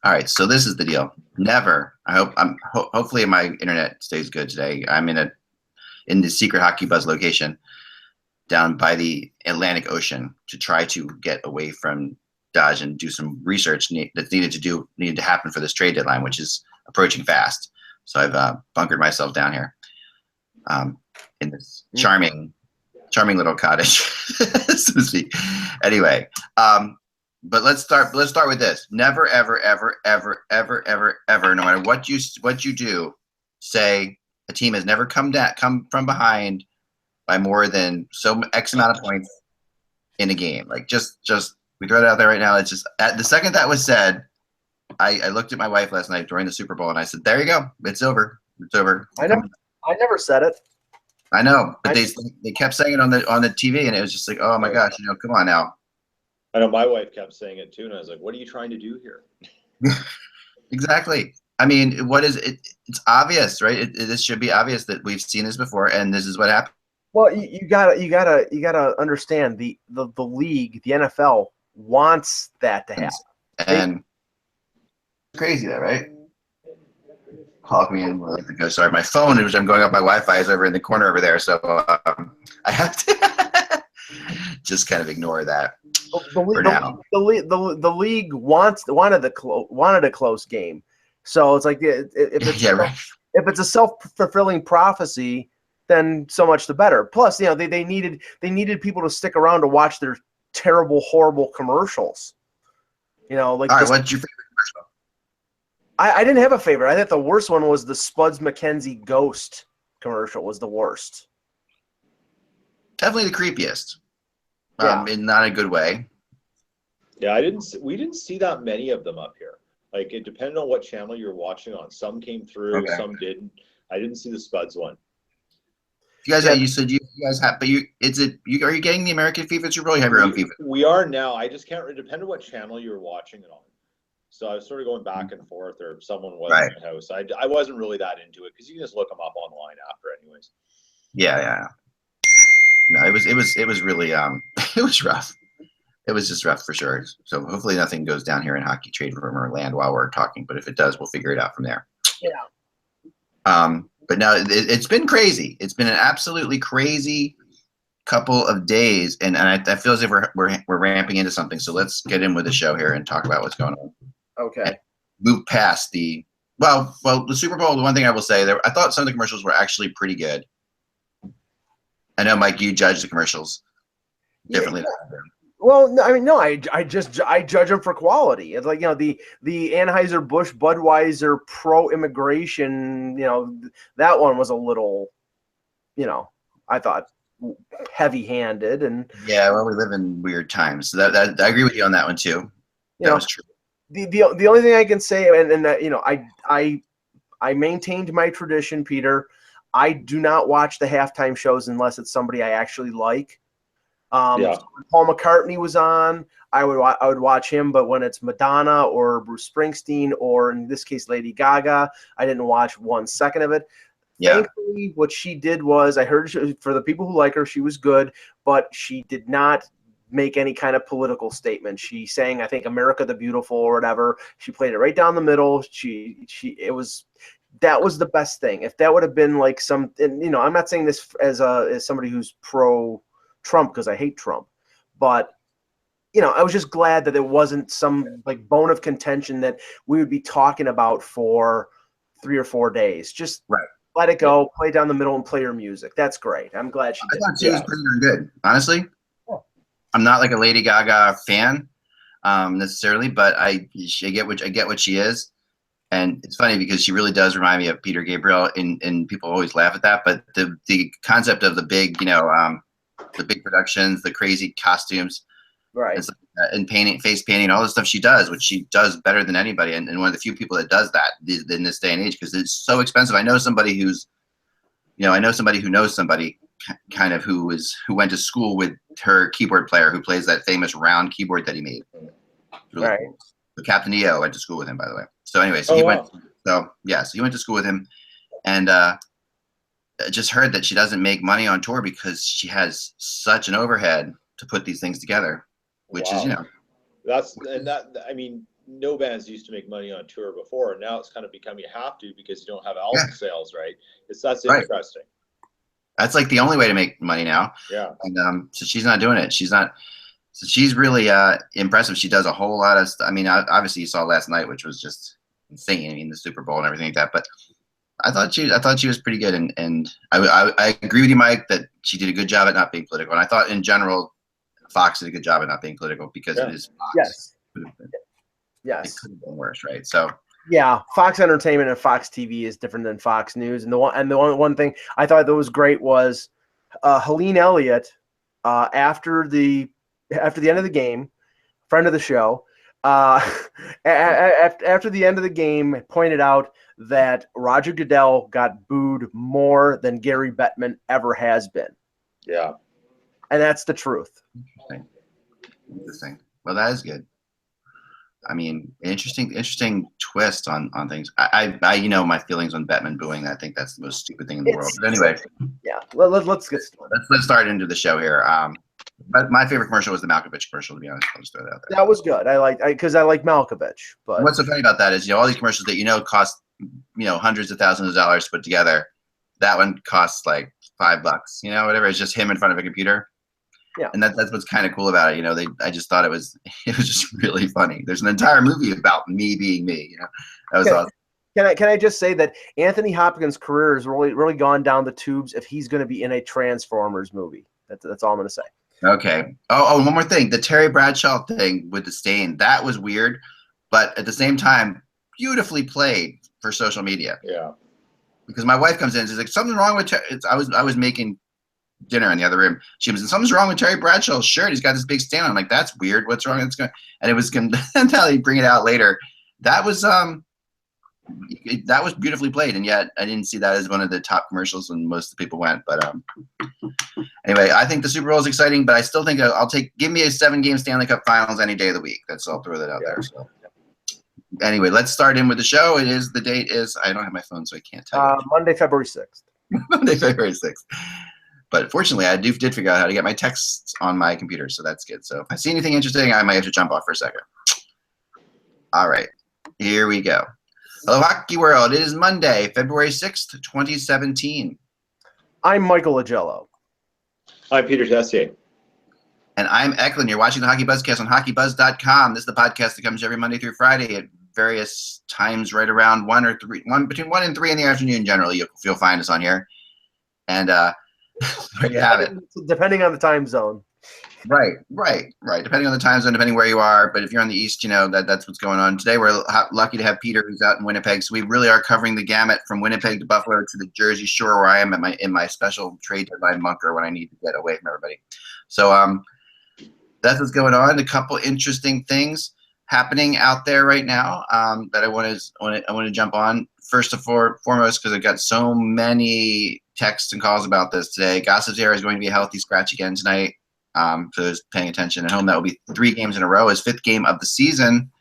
All right, so this is the deal. Never. Hopefully my internet stays good today. I'm in the secret Hockey Buzz location down by the Atlantic Ocean to try to get away from Dodge and do some research that's needed to happen for this trade deadline, which is approaching fast. So I've bunkered myself down here in this charming little cottage, so to speak. Anyway, but let's start with this. Never, ever, ever, ever, ever, ever, ever, no matter what you do, say a team has never come from behind by more than X amount of points in a game. Like just we throw it out there right now. It's just at the second that was said, I looked at my wife last night during the Super Bowl and I said, "There you go. It's over. It's over." I never said it. I know, but they kept saying it on the TV, and it was just like, oh my gosh, come on now. I know my wife kept saying it too, and I was like, "What are you trying to do here?" Exactly. I mean, what is it? It's obvious, right? This should be obvious that we've seen this before, and this is what happened. Well, you gotta understand the league, the NFL wants that to happen. And crazy, that right? Call me and we'll go. Sorry, my phone, which I'm going off my Wi-Fi, is over in the corner over there, so I have to just kind of ignore that for now. The league wanted a close game, so it's like if it's a self-fulfilling prophecy, then so much the better. Plus, they needed people to stick around to watch their terrible, horrible commercials. All right, what's your favorite commercial? I didn't have a favorite. I thought the worst one was the Spuds McKenzie Ghost commercial was the worst. Definitely the creepiest. Yeah. In not a good way. Yeah, we didn't see that many of them up here. Like, it depended on what channel you're watching on. Some came through, okay. Some didn't. I didn't see the Spuds one. You guys, you said you guys have, but are you getting the American FIFA Super Bowl? You have your own FIFA. We are now. I just can't. It depended on what channel you were watching it on. So I was sort of going back and forth, or someone was in the house. I wasn't really that into it because you can just look them up online after, anyways. Yeah. No, it was really it was rough. It was just rough for sure. So hopefully nothing goes down here in hockey trade rumor land while we're talking. But if it does, we'll figure it out from there. Yeah. But now it's been crazy. It's been an absolutely crazy couple of days, and I feel as if we're ramping into something. So let's get in with the show here and talk about what's going on. Okay. And move past the Super Bowl. The one thing I will say, I thought some of the commercials were actually pretty good. I know, Mike, you judge the commercials differently. Yeah. Well, I judge them for quality. It's like, the Anheuser-Busch Budweiser pro-immigration, that one was a little, I thought heavy-handed. And yeah, well, we live in weird times. So that I agree with you on that one too. That was true. The only thing I can say, and that, I maintained my tradition, Peter. I do not watch the halftime shows unless it's somebody I actually like. When Paul McCartney was on, I would watch him, but when it's Madonna or Bruce Springsteen or in this case Lady Gaga, I didn't watch 1 second of it. Yeah. Thankfully, what she did was, I heard for the people who like her, she was good, but she did not make any kind of political statement. She sang, I think, "America the Beautiful" or whatever. She played it right down the middle. That was the best thing. If that would have been like I'm not saying this as somebody who's pro Trump because I hate Trump, but I was just glad that it wasn't some like bone of contention that we would be talking about for 3 or 4 days. Just let it go, play down the middle, and play your music. That's great. I'm glad she did. I thought she was pretty darn good, honestly. Yeah. I'm not like a Lady Gaga fan necessarily, but I get what she is. And it's funny because she really does remind me of Peter Gabriel, and people always laugh at that. But the concept of the big, the big productions, the crazy costumes, right, and painting, face painting, all the stuff she does, which she does better than anybody, and one of the few people that does that in this day and age, because it's so expensive. I know somebody who knows somebody kind of who went to school with her keyboard player, who plays that famous round keyboard that he made. Really right. Cool. So Captain EO went to school with him, by the way. So anyway, he went to school with him, and just heard that she doesn't make money on tour because she has such an overhead to put these things together, which is, no bands used to make money on tour before, and now it's kind of become you have to because you don't have album sales, right? That's interesting. That's like the only way to make money now. Yeah. And so she's not doing it. She's not. So she's really impressive. She does a whole lot of stuff. I mean, obviously you saw last night, which was just insane. I mean, the Super Bowl and everything like that. But I thought she was pretty good. And I agree with you, Mike, that she did a good job at not being political. And I thought in general, Fox did a good job at not being political because it is Fox. Yes. It could have been worse, right? So. Yeah, Fox Entertainment and Fox TV is different than Fox News. And the one thing I thought that was great was Helene Elliott after the end of the game, friend of the show, after the end of the game, pointed out that Roger Goodell got booed more than Gary Bettman ever has been. Yeah, and that's the truth. Interesting. Well, that is good. I mean, interesting twist on things. I my feelings on Bettman booing. I think that's the most stupid thing in the world. But anyway, yeah. Let's get started. Let's start into the show here. But my favorite commercial was the Malkovich commercial. To be honest, I'll just throw that out there. That was good. I like Malkovich. But and what's so funny about that is all these commercials that cost hundreds of thousands of dollars to put together. That one costs like $5. Whatever. It's just him in front of a computer. Yeah, and that's what's kind of cool about it. I just thought it was just really funny. There's an entire movie about me being me. That was awesome. Can I just say that Anthony Hopkins' career has really gone down the tubes if he's going to be in a Transformers movie. That's all I'm going to say. Okay. Oh, one more thing. The Terry Bradshaw thing with the stain, that was weird, but at the same time, beautifully played for social media. Yeah. Because my wife comes in and she's like, something wrong with Terry. I was making dinner in the other room. She was, something's wrong with Terry Bradshaw's shirt. He's got this big stain on. I'm like, that's weird. What's wrong? And it was until you bring it out later. That was beautifully played, and yet I didn't see that as one of the top commercials when most of the people went. But anyway, I think the Super Bowl is exciting, but I still think give me a 7-game Stanley Cup Finals any day of the week. I'll throw that out there. So anyway, let's start in with the show. The date is I don't have my phone, so I can't tell you. Monday, February 6th. Monday, February 6th. But fortunately, I did figure out how to get my texts on my computer, so that's good. So if I see anything interesting, I might have to jump off for a second. All right, here we go. Hello, Hockey World. It is Monday, February 6th, 2017. I'm Michael Agello. I'm Peter Tessier. And I'm Eklund. You're watching the HockeyBuzzcast on HockeyBuzz.com. This is the podcast that comes every Monday through Friday at various times right around between 1 and 3 in the afternoon generally. You'll find us on here. And there you have it. Depending on the time zone. Right. Depending on the time zone, depending where you are. But if you're on the East, that's what's going on. Today, we're lucky to have Peter, who's out in Winnipeg. So we really are covering the gamut from Winnipeg to Buffalo to the Jersey Shore, where I am in my special trade deadline bunker when I need to get away from everybody. So that's what's going on. A couple interesting things happening out there right now that I want to jump on. First and foremost, because I got so many texts and calls about this today. Gossip's is going to be a healthy scratch again tonight. For those paying attention at home, that will be 3 games in a row. His 5th game of the season.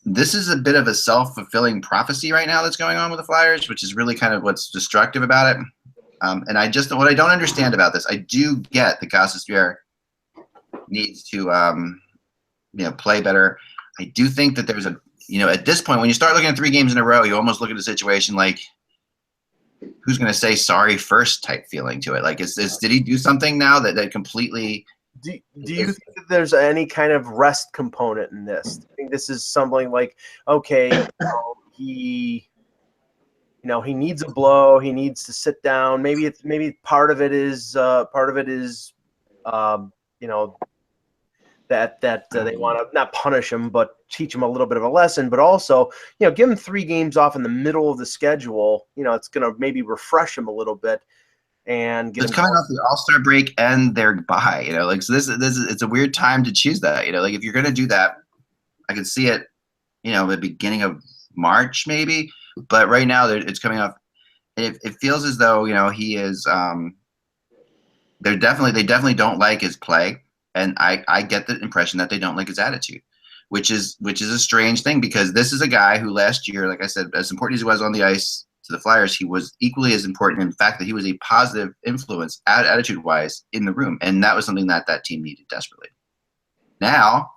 This is a bit of a self-fulfilling prophecy right now that's going on with the Flyers, which is really kind of what's destructive about it. And what I don't understand about this, I do get that Gossip's needs to play better. I do think that there's at this point, when you start looking at 3 games in a row, you almost look at a situation like, who's going to say sorry first type feeling to it? Like, did he do something now that completely? Do you think that there's any kind of rest component in this? I think this is something like, okay, he needs a blow. He needs to sit down. Maybe part of it is that they want to not punish him, but teach him a little bit of a lesson, but also, give him 3 games off in the middle of the schedule. It's going to maybe refresh him a little bit and get him coming off the All-Star break and their bye, so this is it's a weird time to choose that, like if you're going to do that, I could see it, the beginning of March maybe, but right now it's coming off. It feels as though, he is, they definitely don't like his play. And I get the impression that they don't like his attitude, which is a strange thing, because this is a guy who last year, like I said, as important as he was on the ice to the Flyers, he was equally as important in the fact that he was a positive influence attitude-wise in the room. And that was something that team needed desperately. Now,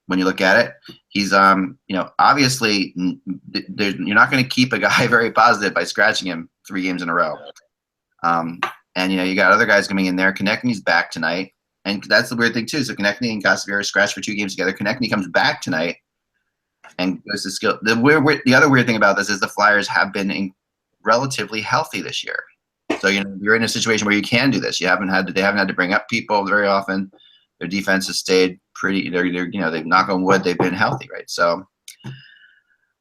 when you look at it, he's, obviously you're not going to keep a guy very positive by scratching him 3 games in a row. And, you got other guys coming in there. Konechny's back tonight. And that's the weird thing, too. So Konechny and Gostisbehere scratched for 2 games together. Konechny comes back tonight and goes to skill. The other weird thing about this is the Flyers have been relatively healthy this year. So, you're in a situation where you can do this. They haven't had to bring up people very often. Their defense has stayed pretty. They've knock on wood. They've been healthy, right? So,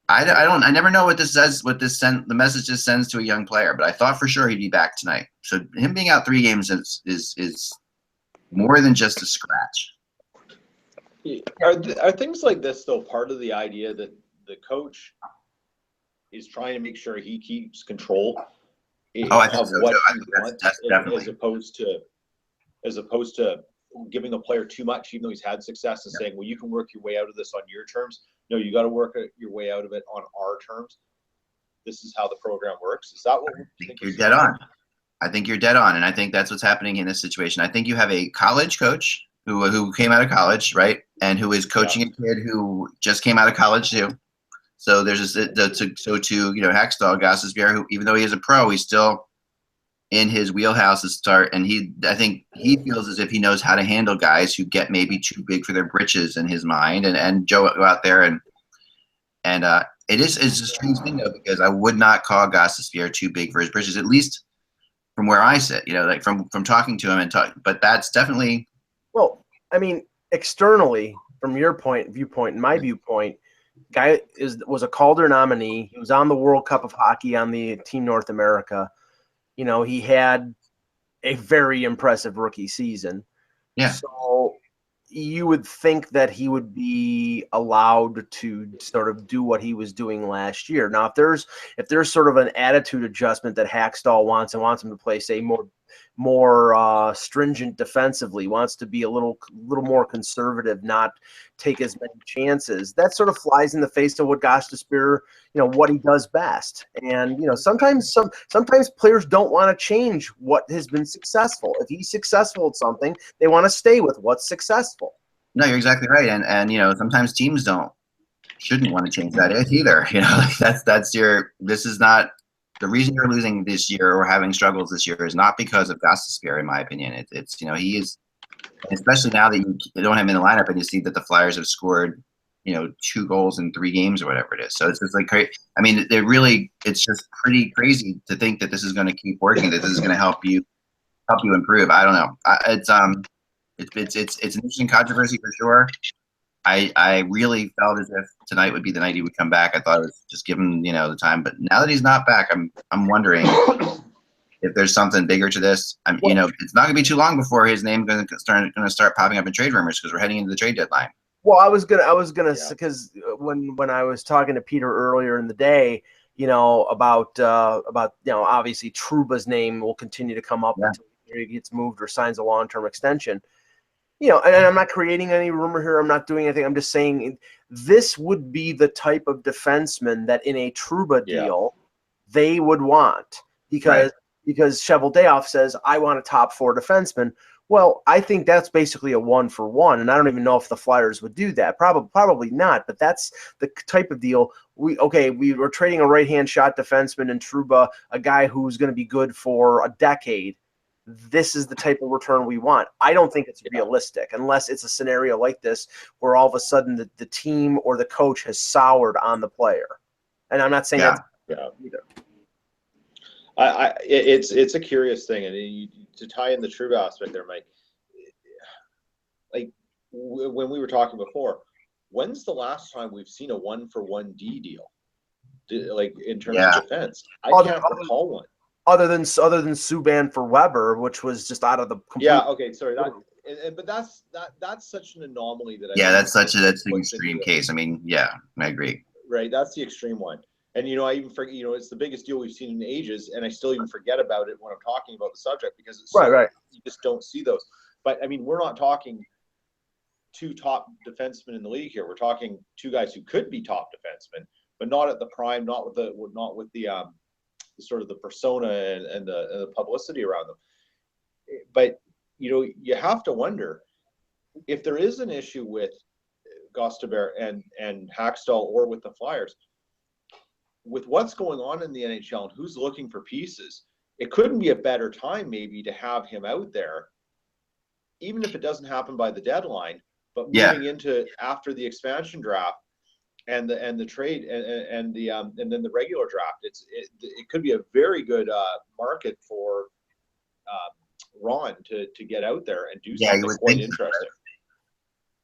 I never know what this says. The message just sends to a young player. But I thought for sure he'd be back tonight. So him being out 3 games is more than just a scratch. Are things like this though part of the idea that the coach is trying to make sure he keeps control of what he wants, as opposed to giving a player too much, even though he's had success, and saying, well, you can work your way out of this on your terms. No, you got to work your way out of it on our terms. This is how the program works. Is that what I think you're dead on? I think you're dead on, and I think that's what's happening in this situation. I think you have a college coach who came out of college, right, and who is coaching a kid who just came out of college too. So there's to Hackstall, Gostisbehere, who even though he is a pro, he's still in his wheelhouse to start, and I think he feels as if he knows how to handle guys who get maybe too big for their britches in his mind, and Joe go out there and it's a strange thing though, because I would not call Gostisbehere too big for his britches, at least from where I sit, like from talking to him but that's definitely. Well, I mean, externally, from your viewpoint and my viewpoint, guy was a Calder nominee. He was on the World Cup of Hockey on the Team North America. He had a very impressive rookie season. Yeah. So you would think that he would be allowed to sort of do what he was doing last year. Now, if there's sort of an attitude adjustment that Hackstall wants him to play, say, more stringent defensively, wants to be a little more conservative, not take as many chances, that sort of flies in the face of what Gostisbehere, what he does best. And sometimes players don't want to change what has been successful. If he's successful at something, they want to stay with what's successful. No, you're exactly right. And sometimes teams shouldn't want to change that either. This is not the reason you're losing this year or having struggles this year is not because of Gostisbehere, in my opinion. It's he is, especially now that you don't have him in the lineup and you see that the Flyers have scored, 2 goals in 3 games or whatever it is. So it's just like crazy. I mean, it's just pretty crazy to think that this is going to keep working, that this is going to help you improve. I don't know. It's an interesting controversy for sure. I really felt as if tonight would be the night he would come back. I thought it was just given the time, but now that he's not back, I'm wondering if there's something bigger to this. It's not going to be too long before his name going to start popping up in trade rumors because we're heading into the trade deadline. Well, I was gonna because when I was talking to Peter earlier in the day, about obviously Trouba's name will continue to come up until he gets moved or signs a long-term extension. And I'm not creating any rumor here. I'm not doing anything. I'm just saying this would be the type of defenseman that in a Trouba deal they would want because Cheveldayoff says, I want a top 4 defenseman. Well, I think that's basically a 1-for-1, and I don't even know if the Flyers would do that. Probably not, but that's the type of deal. We were trading a right-hand shot defenseman in Trouba, a guy who's going to be good for a decade. This is the type of return we want. I don't think it's realistic unless it's a scenario like this where all of a sudden the team or the coach has soured on the player. And I'm not saying that's either. It's a curious thing, and to tie in the Trouba aspect there, Mike. Like when we were talking before, when's the last time we've seen a 1-for-1 D deal? Like in terms of defense, I can't recall one. Other than Subban for Weber, which was just out of the complete. Yeah. Okay. Sorry. But that's such an anomaly that. That's an extreme case. I mean, I agree. Right. That's the extreme one. And I even forget. It's the biggest deal we've seen in ages, and I still even forget about it when I'm talking about the subject because it's right. You just don't see those. But I mean, we're not talking 2 top defensemen in the league here. We're talking 2 guys who could be top defensemen, but not at the prime, not with the sort of the persona and the publicity around them. But you have to wonder if there is an issue with Gostisbehere and Hackstall or with the Flyers, with what's going on in the NHL and who's looking for pieces. It couldn't be a better time maybe to have him out there, even if it doesn't happen by the deadline, but moving into after the expansion draft and the trade and then the regular draft. It could be a very good market for Ron to get out there and do something quite interesting.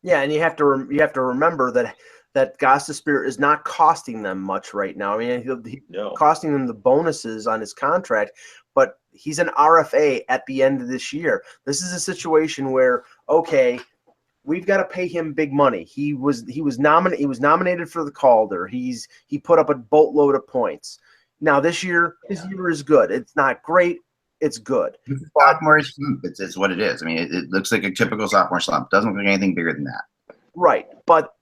Yeah, and you have to remember that Gostisbehere is not costing them much right now. I mean, he's costing them the bonuses on his contract, but he's an RFA at the end of this year. This is a situation where, okay, we've got to pay him big money. He was nominated for the Calder. He put up a boatload of points. Now this year, his year is good. It's not great. It's good. Sophomore slump. It's what it is. I mean, it looks like a typical sophomore slump. Doesn't look like anything bigger than that. Right, but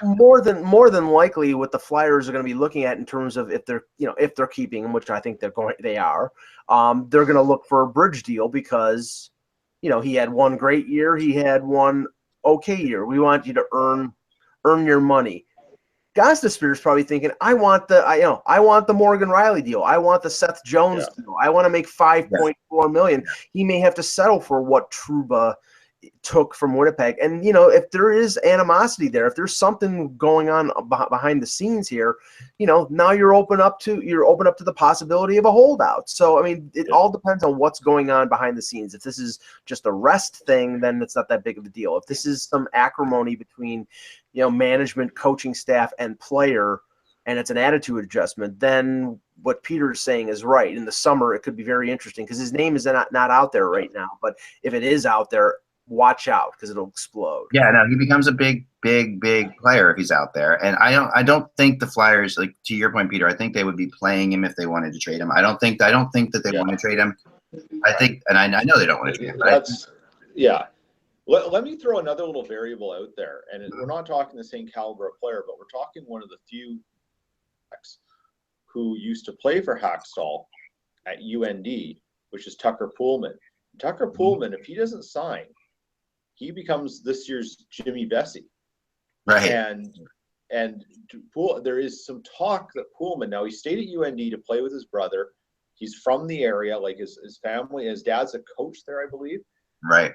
more than likely, what the Flyers are going to be looking at in terms of if they're keeping him, which I think they are, they're going to look for a bridge deal because he had one great year, he had one okay year. We want you to earn your money. Gostisbehere is probably thinking, I want the Morgan Riley deal. I want the Seth Jones deal. I want to make $5.4 million. He may have to settle for what Trouba took from Winnipeg. And if there is animosity there, if there's something going on behind the scenes here, now you're open up to the possibility of a holdout. So I mean, it all depends on what's going on behind the scenes. If this is just a rest thing, then it's not that big of a deal. If this is some acrimony between management, coaching staff, and player, and it's an attitude adjustment, then what Peter's saying is right. In the summer, it could be very interesting because his name is not out there right now. But if it is out there, watch out because it'll explode. Yeah, no, he becomes a big player if he's out there. And I don't think the Flyers, like to your point, Peter, I think they would be playing him if they wanted to trade him. I don't think that they want to trade him. I think, and I know they don't want to trade him. But Let me throw another little variable out there, and we're not talking the same caliber of player, but we're talking one of the few who used to play for Hackstall at UND, which is Tucker Poolman. Tucker Poolman, if he doesn't sign, he becomes this year's Jimmy Vesey. Right. And there is some talk that Poolman, now he stayed at UND to play with his brother. He's from the area, like his family, his dad's a coach there, I believe. Right.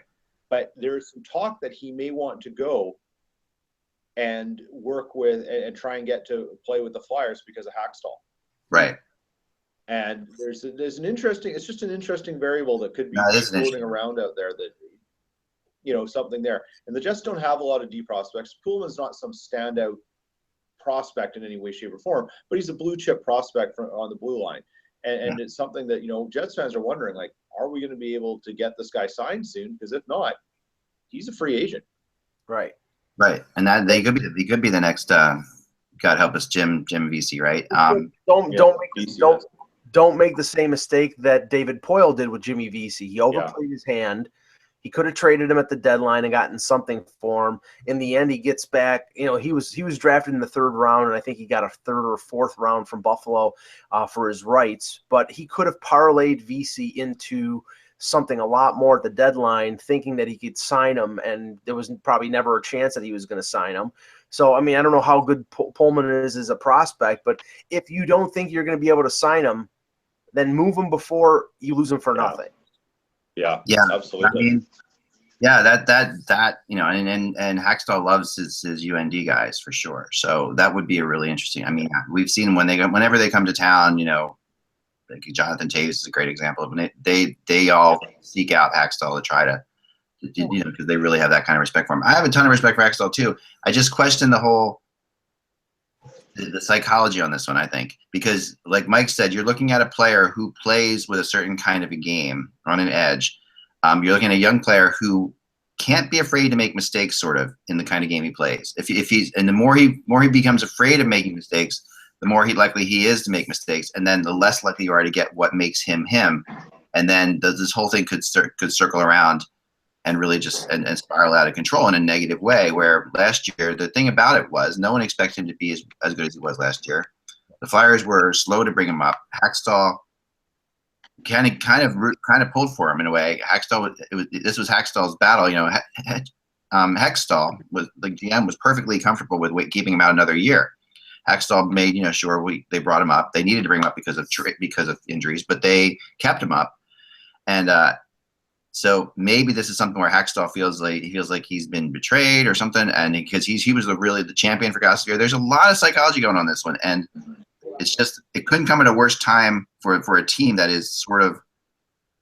But there's some talk that he may want to go and work with and try and get to play with the Flyers because of Hackstall. Right. And there's an interesting, it's just an interesting variable that could be floating around out there that, something there. And the Jets don't have a lot of D prospects. Poolman's not some standout prospect in any way, shape, or form, but he's a blue chip prospect on the blue line. And it's something that, Jets fans are wondering, like, are we going to be able to get this guy signed soon? Because if not, he's a free agent. Right. Right. And that he could be the next God help us, Jim Vesey, right? Don't make the same mistake that David Poile did with Jimmy Vesey. He overplayed his hand. He could have traded him at the deadline and gotten something for him. In the end, he gets back. He was drafted in the third round, and I think he got a third or fourth round from Buffalo for his rights. But he could have parlayed Vesey into something a lot more at the deadline, thinking that he could sign him, and there was probably never a chance that he was going to sign him. So, I mean, I don't know how good Pullman is as a prospect, but if you don't think you're going to be able to sign him, then move him before you lose him for nothing. Yeah, absolutely. I mean, that and Hackstall loves his UND guys for sure. So that would be a really interesting. I mean, we've seen whenever they come to town, like Jonathan Taves is a great example of it. They all seek out Hackstall to try to, because they really have that kind of respect for him. I have a ton of respect for Hackstall too. I just question the psychology on this one, I think, because like Mike said, you're looking at a player who plays with a certain kind of a game on an edge. You're looking at a young player who can't be afraid to make mistakes, sort of, in the kind of game he plays. If he's and the more he becomes afraid of making mistakes, the more likely he is to make mistakes, and then the less likely you are to get what makes him him. And then this whole thing could circle around and really just and spiral out of control in a negative way. Where last year, the thing about it was no one expected him to be as good as he was last year. The Flyers were slow to bring him up. Hackstall kind of pulled for him in a way. This was Hackstall's battle. Hextall was the GM was perfectly comfortable with keeping him out another year. Hackstall made sure they brought him up. They needed to bring him up because of injuries, but they kept him up. And so maybe this is something where Hackstall feels like he's been betrayed or something, and because he was really the champion for Gosselier. There's a lot of psychology going on this one, and it's just it couldn't come at a worse time for a team that is sort of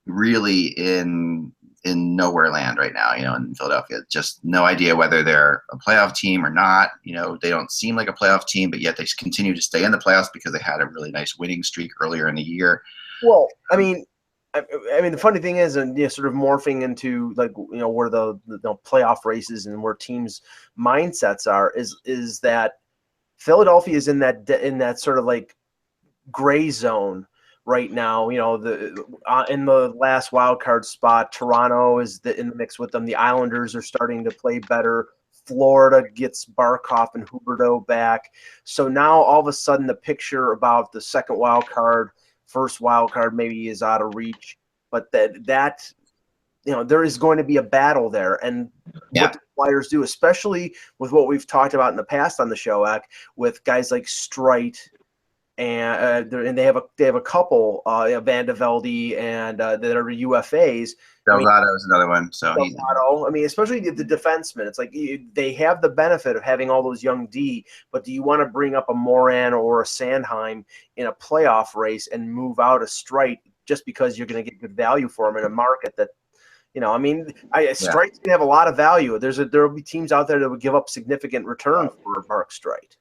really in nowhere land right now, in Philadelphia. Just no idea whether they're a playoff team or not. They don't seem like a playoff team, but yet they continue to stay in the playoffs because they had a really nice winning streak earlier in the year. Well, I mean, the funny thing is, and sort of morphing into where the playoff races and where teams' mindsets are is that Philadelphia is in that sort of like gray zone right now. In the last wild card spot, Toronto is in the mix with them. The Islanders are starting to play better. Florida gets Barkov and Huberdeau back. So now all of a sudden the picture about the second wild card, first wild card maybe is out of reach. But that there is going to be a battle there. And what the Flyers do, especially with what we've talked about in the past on the show, with guys like Streit, and they have a couple, Van de Velde and that are UFAs. Delgado is another one. So especially the defensemen, it's like they have the benefit of having all those young D. But do you want to bring up a Moran or a Sandheim in a playoff race and move out a Streit just because you're going to get good value for them in a market that? Streit's gonna have a lot of value. There will be teams out there that would give up significant return for Mark Streit.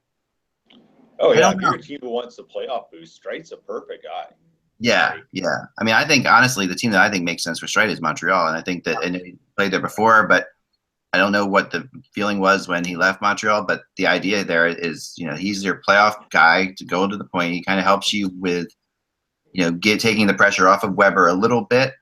Oh yeah, if you're a team who wants the playoff boost, Streit's a perfect guy. Yeah. I think honestly, the team that I think makes sense for Streit is Montreal, and I think that and he played there before, but I don't know what the feeling was when he left Montreal. But the idea there is, he's your playoff guy to go to the point. He kind of helps you with, taking the pressure off of Weber a little bit.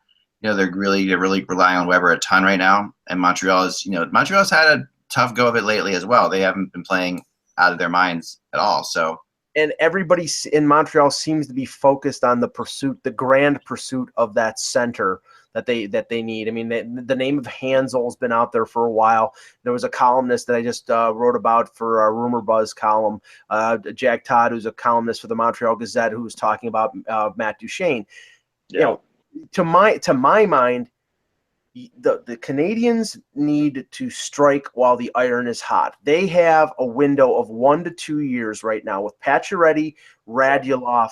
They're really relying on Weber a ton right now, and Montreal's had a tough go of it lately as well. They haven't been playing out of their minds at all. So, and everybody in Montreal seems to be focused on the grand pursuit of that center that they need. I mean, the name of Hansel has been out there for a while. There was a columnist that I just wrote about for our Rumor Buzz column, Jack Todd, who's a columnist for the Montreal Gazette, who was talking about Matt Duchene. Yeah. To my mind, the Canadiens need to strike while the iron is hot. They have a window of 1 to 2 years right now with Pacioretty, Radulov,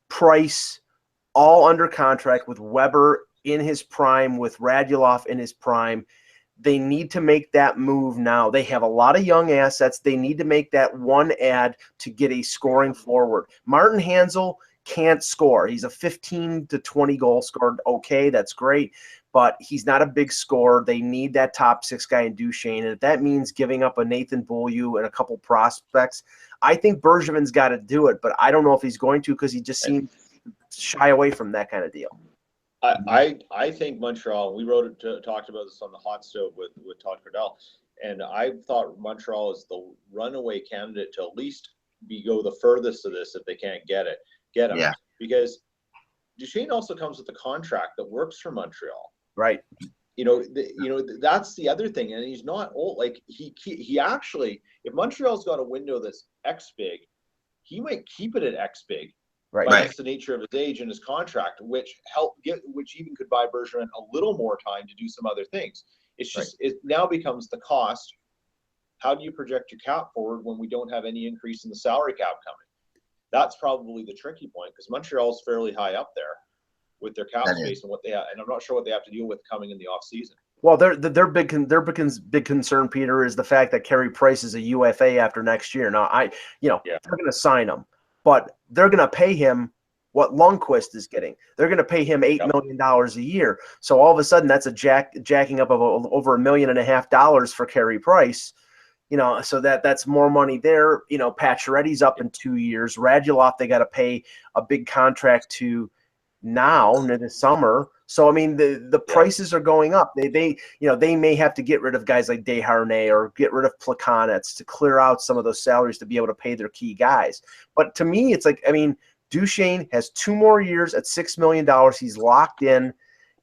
Price, all under contract, with Weber in his prime, with Radulov in his prime. They need to make that move now. They have a lot of young assets. They need to make that one add to get a scoring forward. Martin Hanzal can't score. He's a 15 to 20 goal scorer. Okay, that's great, but he's not a big scorer. They need that top six guy in Duchene, and if that means giving up a Nathan Beaulieu and a couple prospects, I think Bergevin's got to do it, but I don't know if he's going to, because he just seems to shy away from that kind of deal. I think Montreal, we talked about this on the hot stove with Todd Cordell, and I thought Montreal is the runaway candidate to at least go the furthest of this if they can't get him. Yeah. Because Duchene also comes with a contract that works for Montreal. Right. That's the other thing, and he's not old. Like he actually, if Montreal's got a window that's X big, he might keep it at X big. Right. That's the nature of his age and his contract, which even could buy Bergeron a little more time to do some other things. It's just It now becomes the cost. How do you project your cap forward when we don't have any increase in the salary cap coming? That's probably the tricky point, because Montreal's fairly high up there with their cap space and what they have, and I'm not sure what they have to deal with coming in the off season. Well, their big concern, Peter, is the fact that Carey Price is a UFA after next year. Now, they're going to sign him, but they're going to pay him what Lundqvist is getting. They're going to pay him $8 million a year. So all of a sudden, that's a jacking up of over $1.5 million for Carey Price. So that's more money there. Pacioretty's up in 2 years. Radulov, they got to pay a big contract to. now in the summer. So I mean, the prices are going up. They may have to get rid of guys like Desharnais or get rid of Plekanec to clear out some of those salaries to be able to pay their key guys. But to me, it's like, I mean, Duchesne has 2 more years at $6 million. He's locked in.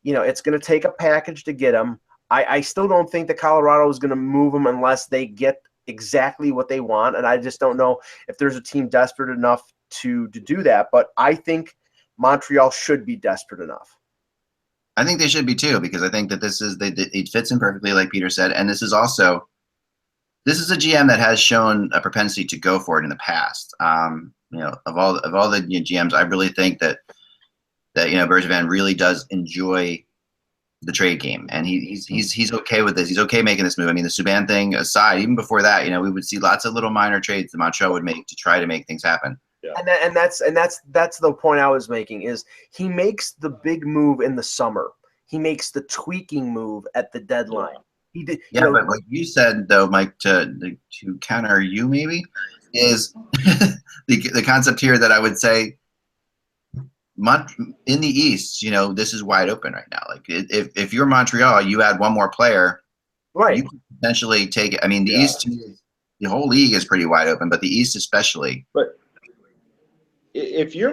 It's going to take a package to get him. I still don't think that Colorado is going to move him unless they get exactly what they want. And I just don't know if there's a team desperate enough to do that. But I think Montreal should be desperate enough. I think they should be too, because I think that it fits in perfectly, like Peter said. And this is a GM that has shown a propensity to go for it in the past. Of all the GMs, I really think that Bergevin really does enjoy the trade game, and he's okay with this. He's okay making this move. I mean, the Subban thing aside, even before that, we would see lots of little minor trades that Montreal would make to try to make things happen. Yeah. And that's the point I was making, is he makes the big move in the summer. He makes the tweaking move at the deadline. He did. Yeah, but like you said, though, Mike, to counter you maybe, is the concept here that I would say, in the East, this is wide open right now. Like if you're Montreal, you add one more player, right? You could potentially take it. I mean, the East, the whole league is pretty wide open, but the East especially. But if you're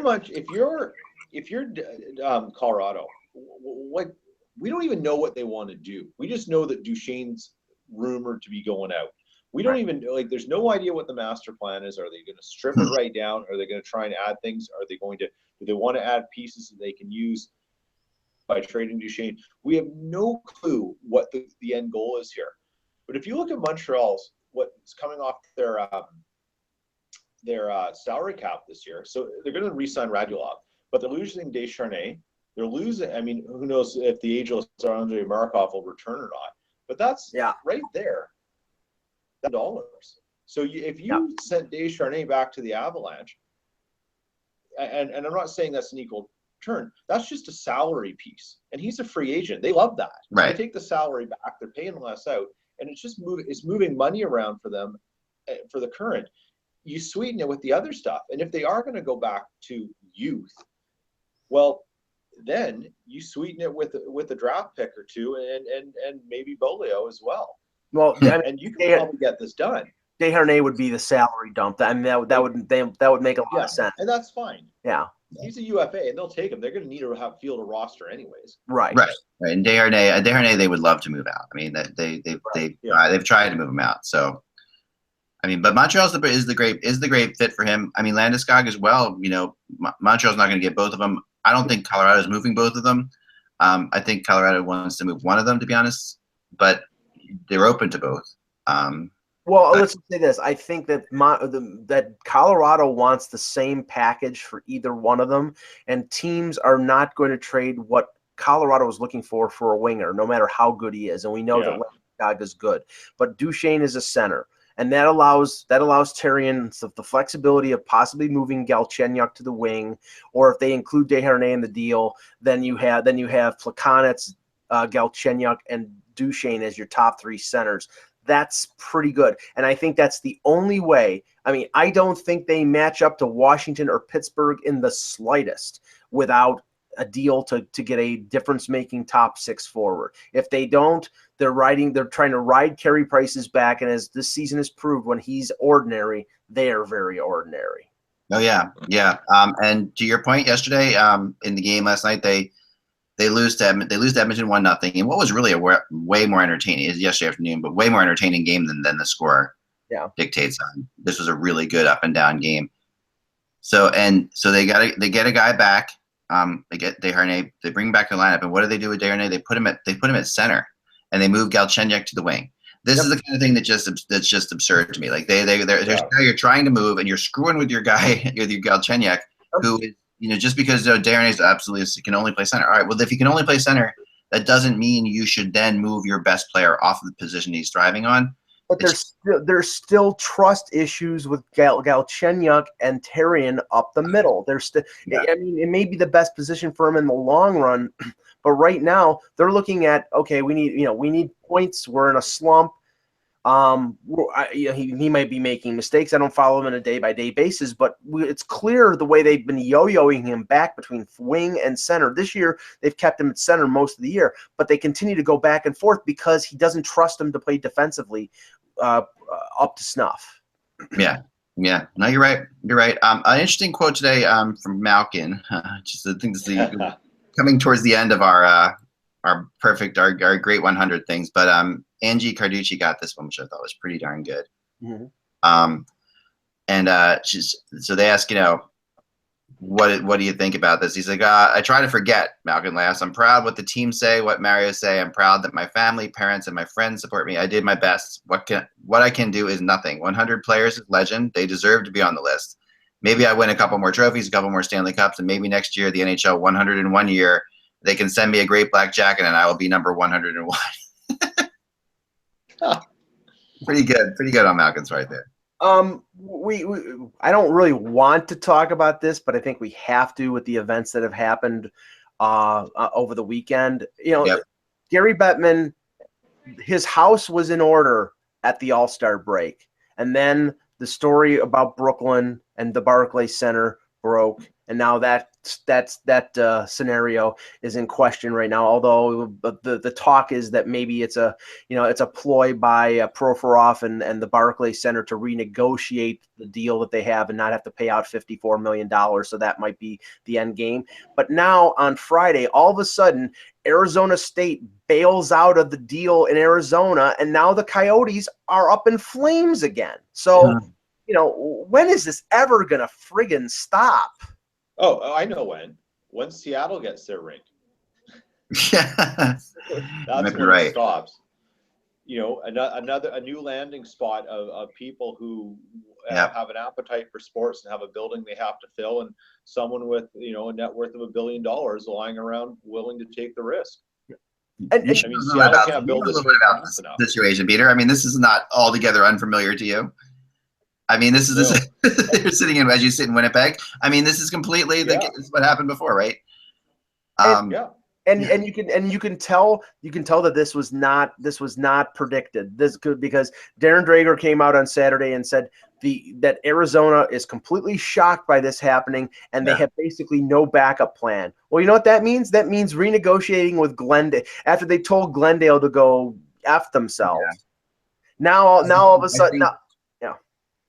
Colorado, what, we don't even know what they want to do. We just know that Duchesne's rumored to be going out. We don't even know, there's no idea what the master plan is. Are they going to strip it right down? Are they going to try and add things? Do they want to add pieces that they can use by trading Duchesne? We have no clue what the end goal is here. But if you look at Montreal's, what's coming off their salary cap this year, so they're going to re-sign Radulov, but they're losing Desharnais. They're losing, I mean, who knows if the ageless Andrei Markov will return or not. But that's right there. $1. So if you sent Desharnais back to the Avalanche, and I'm not saying that's an equal turn, that's just a salary piece, and he's a free agent. They love that. Right. They take the salary back, they're paying less out, and it's moving money around for them for the current. You sweeten it with the other stuff, and if they are going to go back to youth, well, then you sweeten it with a draft pick or two, and maybe Bolio as well. Well, and you can probably get this done. Desharnais would be the salary dump. I mean, that would make a lot of sense, and that's fine. Yeah, he's a UFA, and they'll take him. They're going to need to field a roster anyways. Right. And Desharnais, they would love to move out. I mean, they've tried to move him out. So, I mean, but Montreal's is the great fit for him. I mean, Landeskog as well. Montreal's not going to get both of them. I don't think Colorado's moving both of them. I think Colorado wants to move one of them, to be honest, but they're open to both. Well, let's say this. I think that that Colorado wants the same package for either one of them, and teams are not going to trade what Colorado is looking for a winger, no matter how good he is. And we know that Landeskog is good, but Duchesne is a center. And that allows Therrien the flexibility of possibly moving Galchenyuk to the wing, or if they include Desharnais in the deal, then you have Plekanec, Galchenyuk, and Duchesne as your top 3 centers. That's pretty good, and I think that's the only way. I mean, I don't think they match up to Washington or Pittsburgh in the slightest without a deal to get a difference-making top 6 forward. If they don't, they're trying to ride Carey Price's back, and as this season has proved, when he's ordinary, they are very ordinary. Oh yeah. And to your point yesterday, in the game last night, they lose to Edmonton 1-0, and what was really a way more entertaining is yesterday afternoon, but way more entertaining game than the score dictates on. This was a really good up and down game. So they get a guy back. They get Desharnais. They bring him back to the lineup, and what do they do with Desharnais? They put him at center, and they move Galchenyuk to the wing. This is the kind of thing that's just absurd to me. Like you're trying to move, and you're screwing with your guy, with your Galchenyuk, who is, just because Desharnais absolutely can only play center. All right, well, if he can only play center, that doesn't mean you should then move your best player off of the position he's thriving on. But there's still trust issues with Galchenyuk and Therrien up the middle. I mean, it may be the best position for him in the long run, but right now they're looking at, okay, we need points. We're in a slump. He might be making mistakes. I don't follow him on a day-by-day basis, but it's clear the way they've been yo-yoing him back between wing and center. This year, they've kept him at center most of the year, but they continue to go back and forth because he doesn't trust him to play defensively up to snuff. Yeah. No, you're right. An interesting quote today from Malkin. Just I think this is coming towards the end of our great 100 things, but Angie Carducci got this one, which I thought was pretty darn good. Mm-hmm. So they ask, what do you think about this? He's like, I try to forget, Malkin laughs. I'm proud what the team say, what Mario say. I'm proud that my family, parents, and my friends support me. I did my best. What I can do is nothing. 100 players is legend. They deserve to be on the list. Maybe I win a couple more trophies, a couple more Stanley Cups, and maybe next year, the NHL 101 year, they can send me a great black jacket and I will be number 101. Pretty good on Malkin's right there. I don't really want to talk about this, but I think we have to with the events that have happened over the weekend. Yep. Gary Bettman, his house was in order at the All-Star break, and then the story about Brooklyn and the Barclays Center broke, and now that scenario is in question right now. Although the talk is that maybe it's a ploy by Provorov and the Barclays Center to renegotiate the deal that they have and not have to pay out $54 million. So that might be the end game. But now on Friday, all of a sudden, Arizona State bails out of the deal in Arizona, and now the Coyotes are up in flames again. So, when is this ever gonna friggin' stop? Oh, I know when. When Seattle gets their ring. That's when right. It stops. A new landing spot of people who have an appetite for sports and have a building they have to fill, and someone with a net worth of $1 billion lying around willing to take the risk. Seattle can't build this situation, Peter. I mean, this is not altogether unfamiliar to you. I mean, this is you're sitting in as you sit in Winnipeg. I mean, this is completely this is what happened before, right? And you can tell that this was not predicted. Because Darren Drager came out on Saturday and said that Arizona is completely shocked by this happening, and they have basically no backup plan. Well, you know what that means? That means renegotiating with Glendale after they told Glendale to go F themselves. Yeah. Now all of a sudden.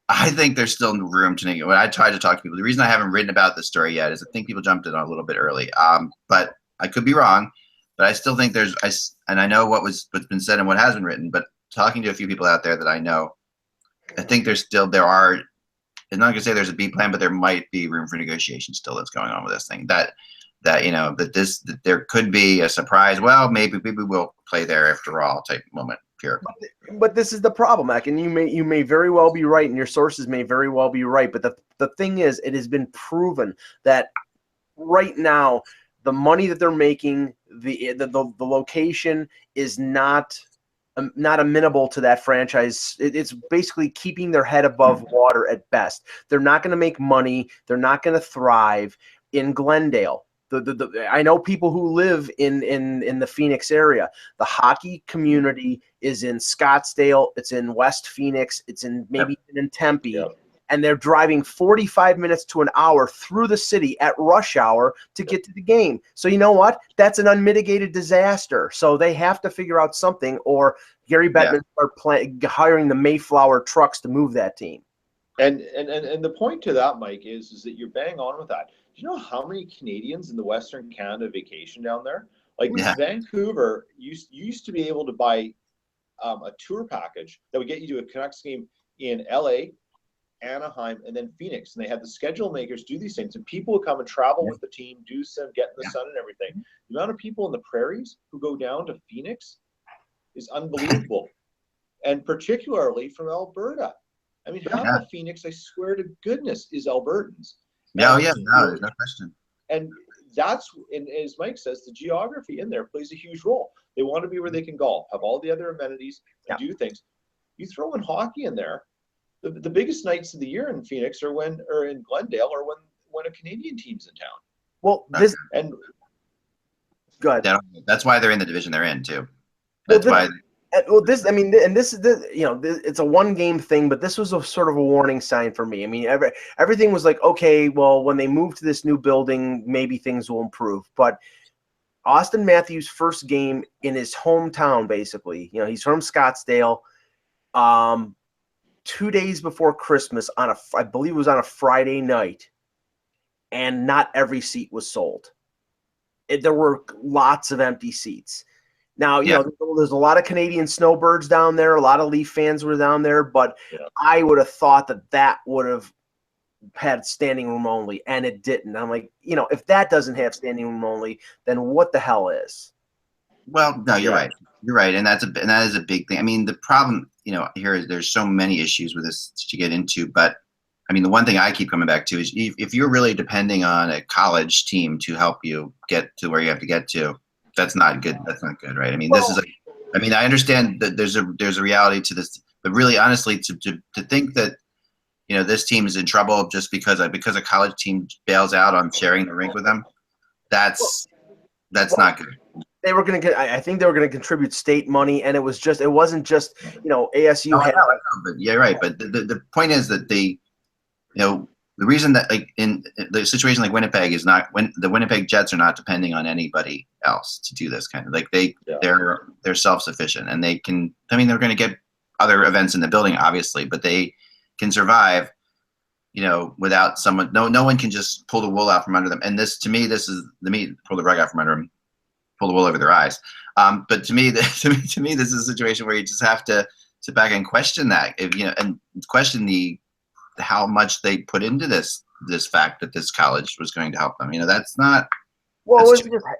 I think there's still room to negotiate. When I tried to talk to people, the reason I haven't written about this story yet is I think people jumped in a little bit early. But I could be wrong. But I still think and I know what's been said and what has been written. But talking to a few people out there that I know, I think there are. I'm not gonna say there's a B plan, but there might be room for negotiation still that's going on with this thing. That there could be a surprise. Well, maybe we'll play there after all type moment. But this is the problem, Mac, and you may very well be right, and your sources may very well be right. But the thing is, it has been proven that right now the money that they're making, the location is not amenable to that franchise. It's basically keeping their head above water at best. They're not going to make money. They're not going to thrive in Glendale. I know people who live in the Phoenix area. The hockey community is in Scottsdale. It's in West Phoenix. It's in in Tempe. Yep. And they're driving 45 minutes to an hour through the city at rush hour to get to the game. So you know what? That's an unmitigated disaster. So they have to figure out something, or Gary Bettman start hiring the Mayflower trucks to move that team. And the point to that, Mike, is that you're bang on with that. Do you know how many Canadians in the Western Canada vacation down there? Vancouver, you used to be able to buy a tour package that would get you to a Canucks game in LA, Anaheim, and then Phoenix. And they had the schedule makers do these things, and people would come and travel with the team, do some, get in the sun and everything. The amount of people in the prairies who go down to Phoenix is unbelievable, and particularly from Alberta. I mean, half of Phoenix, I swear to goodness, is Albertans. No, there's no question. And that's, and as Mike says, the geography in there plays a huge role. They want to be where they can golf, have all the other amenities, and do things. You throw in hockey in there. The biggest nights of the year in Phoenix are in Glendale, or when a Canadian team's in town. Well, and go ahead. That's why they're in the division they're in too. That's why Well, this, I mean, and this is it's a 1-game thing, but this was a sort of a warning sign for me. I mean, everything was like, okay, well, when they move to this new building, maybe things will improve. But Austin Matthews' first game in his hometown, basically, he's from Scottsdale. 2 days before Christmas I believe it was on a Friday night, and not every seat was sold. There were lots of empty seats. Now, there's a lot of Canadian snowbirds down there. A lot of Leaf fans were down there, but I would have thought that would have had standing room only, and it didn't. I'm like, if that doesn't have standing room only, then what the hell is? Well, no, you're right. You're right, and that is a big thing. I mean, the problem, here is there's so many issues with this to get into, but I mean, the one thing I keep coming back to is if you're really depending on a college team to help you get to where you have to get to, that's not good. That's not good, right? I mean, I understand that there's a reality to this, but really, honestly, to think that this team is in trouble just because a college team bails out on sharing the rink with them, that's not good. They were going to I think they were going to contribute state money, and it wasn't just ASU. I know, but yeah, right. But the point is that the reason that, like, in the situation like Winnipeg is not, when the Winnipeg Jets are not depending on anybody else to do this kind of, like, they're self-sufficient, and they can, I mean, they're going to get other events in the building, obviously, but they can survive, without someone. No one can just pull the wool out from under them. And this, to me, pull the rug out from under them, pull the wool over their eyes. But to me, this is a situation where you just have to sit back and question that, and question how much they put into this fact that this college was going to help them. That's not. Well, it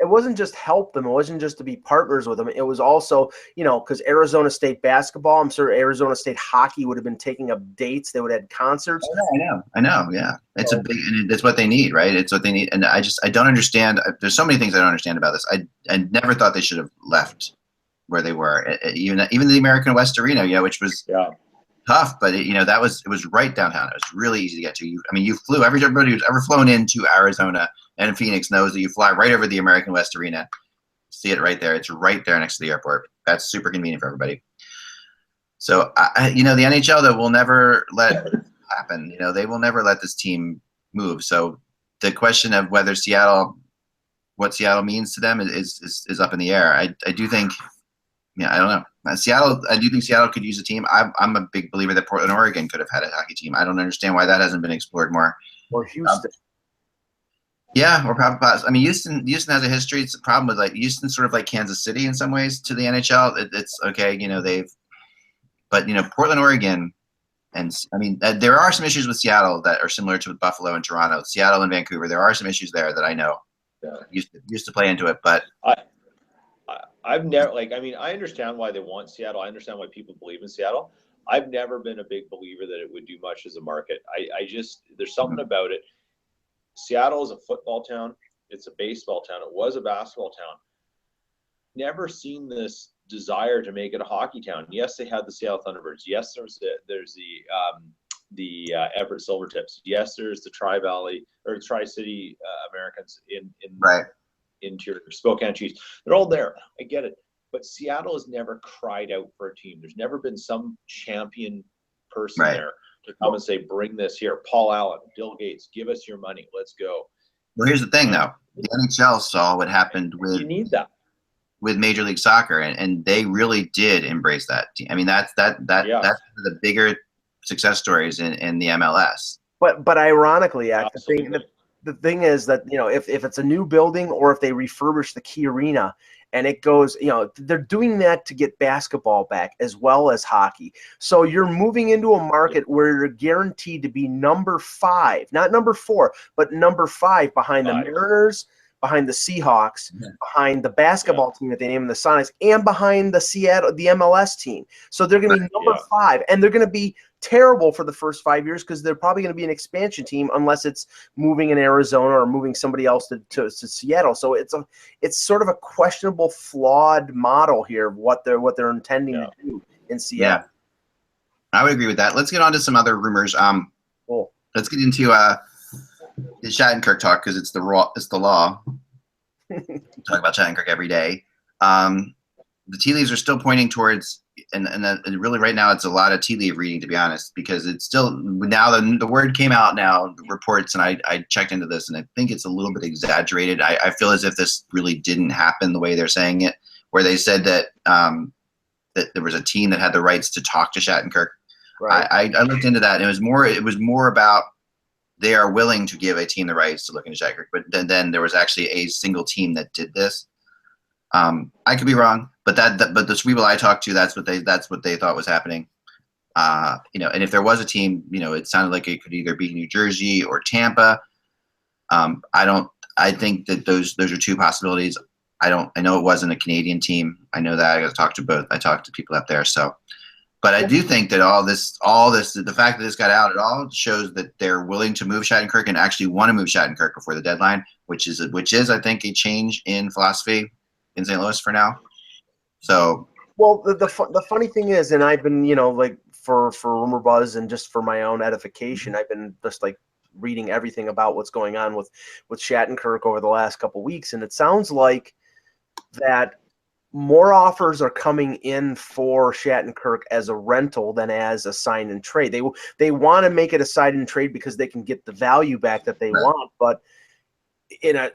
wasn't just help them. It wasn't just to be partners with them. It was also, because Arizona State basketball, I'm sure Arizona State hockey would have been taking up dates. They would have had concerts. I know. Yeah, it's it's what they need, right? It's what they need. And I don't understand. There's so many things I don't understand about this. I never thought they should have left where they were. Even the American West Arena, which was tough, but it was right downtown. It was really easy to get to. You flew. Everybody who's ever flown into Arizona and Phoenix knows that you fly right over the American West Arena. See it right there. It's right there next to the airport. That's super convenient for everybody. So, the NHL, though, will never let it happen. They will never let this team move. So the question of what Seattle means to them is up in the air. I do think, I don't know. I do think Seattle could use a team. I'm a big believer that Portland, Oregon could have had a hockey team. I don't understand why that hasn't been explored more. Or Houston. Yeah, or probably. I mean, Houston has a history. It's a problem with, like, Houston's sort of like Kansas City in some ways to the NHL. It's okay, but Portland, Oregon, and I mean, there are some issues with Seattle that are similar to Buffalo and Toronto. Seattle and Vancouver, there are some issues there that I know used to play into it. But I've never, I understand why they want Seattle. I understand why people believe in Seattle. I've never been a big believer that it would do much as a market. There's something about it. Seattle is a football town. It's a baseball town. It was a basketball town. Never seen this desire to make it a hockey town. Yes, they had the Seattle Thunderbirds. Yes, there's the Everett Silvertips. Yes, there's the Tri-Valley or Tri-City Americans in interior Spokane Chiefs. They're all there. I get it. But Seattle has never cried out for a team. There's never been some champion person there to come and say, bring this here. Paul Allen, Bill Gates, give us your money. Let's go. Well, here's the thing, though. The NHL saw what happened with Major League Soccer, and they really did embrace that team. I mean, that's the bigger success stories in the MLS. But ironically, the thing is that, if it's a new building or if they refurbish the Key Arena, and it goes, they're doing that to get basketball back as well as hockey. So you're moving into a market where you're guaranteed to be number 5, not number 4, but number 5 behind the Mariners, behind the Seahawks, behind the basketball team that they named the Sonics, and behind the MLS team. So they're going to be number 5, and they're going to be terrible for the first 5 years because they're probably going to be an expansion team unless it's moving in Arizona or moving somebody else to Seattle. So it's sort of a questionable, flawed model here of what they're intending to do in Seattle. Yeah. I would agree with that. Let's get on to some other rumors. Cool. Let's get into the Shattenkirk talk because it's the law. Talk about Shattenkirk every day. The tea leaves are still pointing towards and really right now it's a lot of tea leaf reading, to be honest, because it's still now the word came out now, the reports, and I checked into this, and I think it's a little bit exaggerated. I feel as if this really didn't happen the way they're saying it, where they said that that there was a team that had the rights to talk to Shattenkirk. Right. I looked into that, and it was more about they are willing to give a team the rights to look into Shattenkirk, but then there was actually a single team that did this. I could be wrong, but but the people I talked to, that's what they thought was happening. And if there was a team, it sounded like it could either be New Jersey or Tampa. I think that those are two possibilities. I know it wasn't a Canadian team. I know that. I got to talk to both. I talked to people up there. So, but I do think that all this, the fact that this got out, it all shows that they're willing to move Shattenkirk and actually want to move Shattenkirk before the deadline, which is I think a change in philosophy in St. Louis for now. So, well, the funny thing is, and I've been, like for Rumor Buzz and just for my own edification, I've been just like reading everything about what's going on with Shattenkirk over the last couple weeks, and it sounds like that more offers are coming in for Shattenkirk as a rental than as a sign and trade. They want to make it a sign and trade because they can get the value back that they want, but in a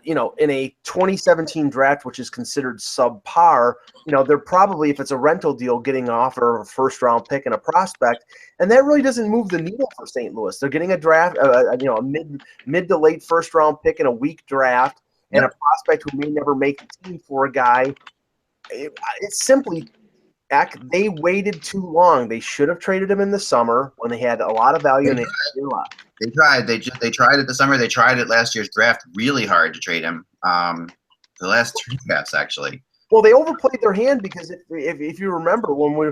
2017 draft, which is considered subpar, they're probably, if it's a rental deal, getting an offer of a first round pick and a prospect, and that really doesn't move the needle for St. Louis. They're getting a draft, a mid to late first round pick in a weak draft, and a prospect who may never make the team for a guy. It's simply, they waited too long. They should have traded him in the summer when they had a lot of value and they left. They tried. They tried it this summer. They tried it last year's draft really hard to trade him. The last two drafts, actually. Well, they overplayed their hand because if you remember when we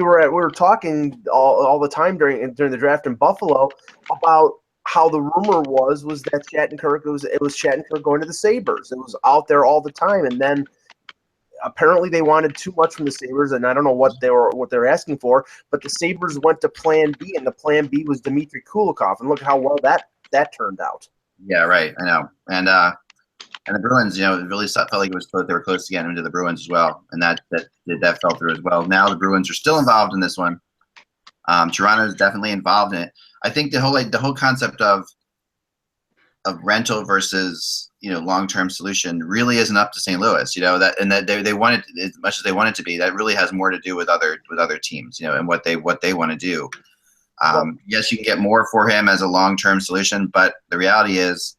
were talking all the time during the draft in Buffalo about how the rumor was that Shattenkirk it was Shattenkirk going to the Sabres. It was out there all the time, and then apparently they wanted too much from the Sabres, and I don't know what they were asking for, but the Sabres went to Plan B, and the Plan B was Dmitry Kulikov, and look how well that turned out. Yeah, right. I know, and the Bruins, it really felt like they were close to getting into the Bruins as well, and that fell through as well. Now the Bruins are still involved in this one. Toronto is definitely involved in it. I think the whole concept of rental versus long-term solution really isn't up to St. Louis, that they want it as much as they want it to be. That really has more to do with other teams, and what they want to do. Yes, you can get more for him as a long-term solution, but the reality is,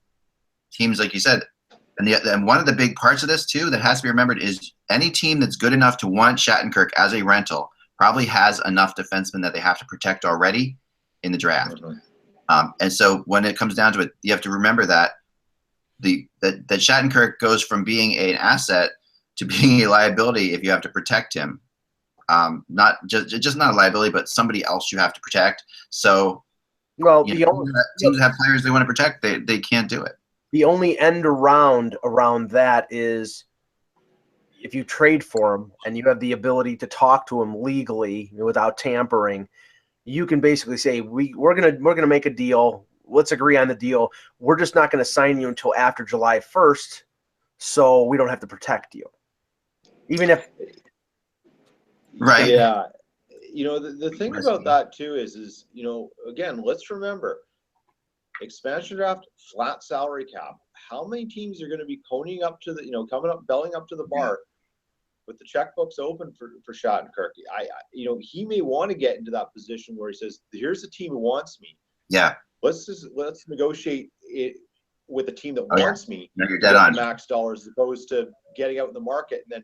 teams like you said, and one of the big parts of this too that has to be remembered is any team that's good enough to want Shattenkirk as a rental probably has enough defensemen that they have to protect already in the draft. And so when it comes down to it, you have to remember that that Shattenkirk goes from being an asset to being a liability if you have to protect him. Not just not a liability, but somebody else you have to protect. So, teams that have players they want to protect, they can't do it. The only end around that is if you trade for him and you have the ability to talk to him legally without tampering, you can basically say we're gonna make a deal. Let's agree on the deal. We're just not going to sign you until after July 1st, so we don't have to protect you. Even if, right? Yeah, the thing about that too is again, let's remember, expansion draft, flat salary cap. How many teams are going to be coning up to belling up to the bar with the checkbooks open for Shattenkirk? He may want to get into that position where he says, "Here's a team who wants me." Yeah. Let's negotiate it with a team that wants me. No, you're dead on. Max dollars as opposed to getting out in the market and then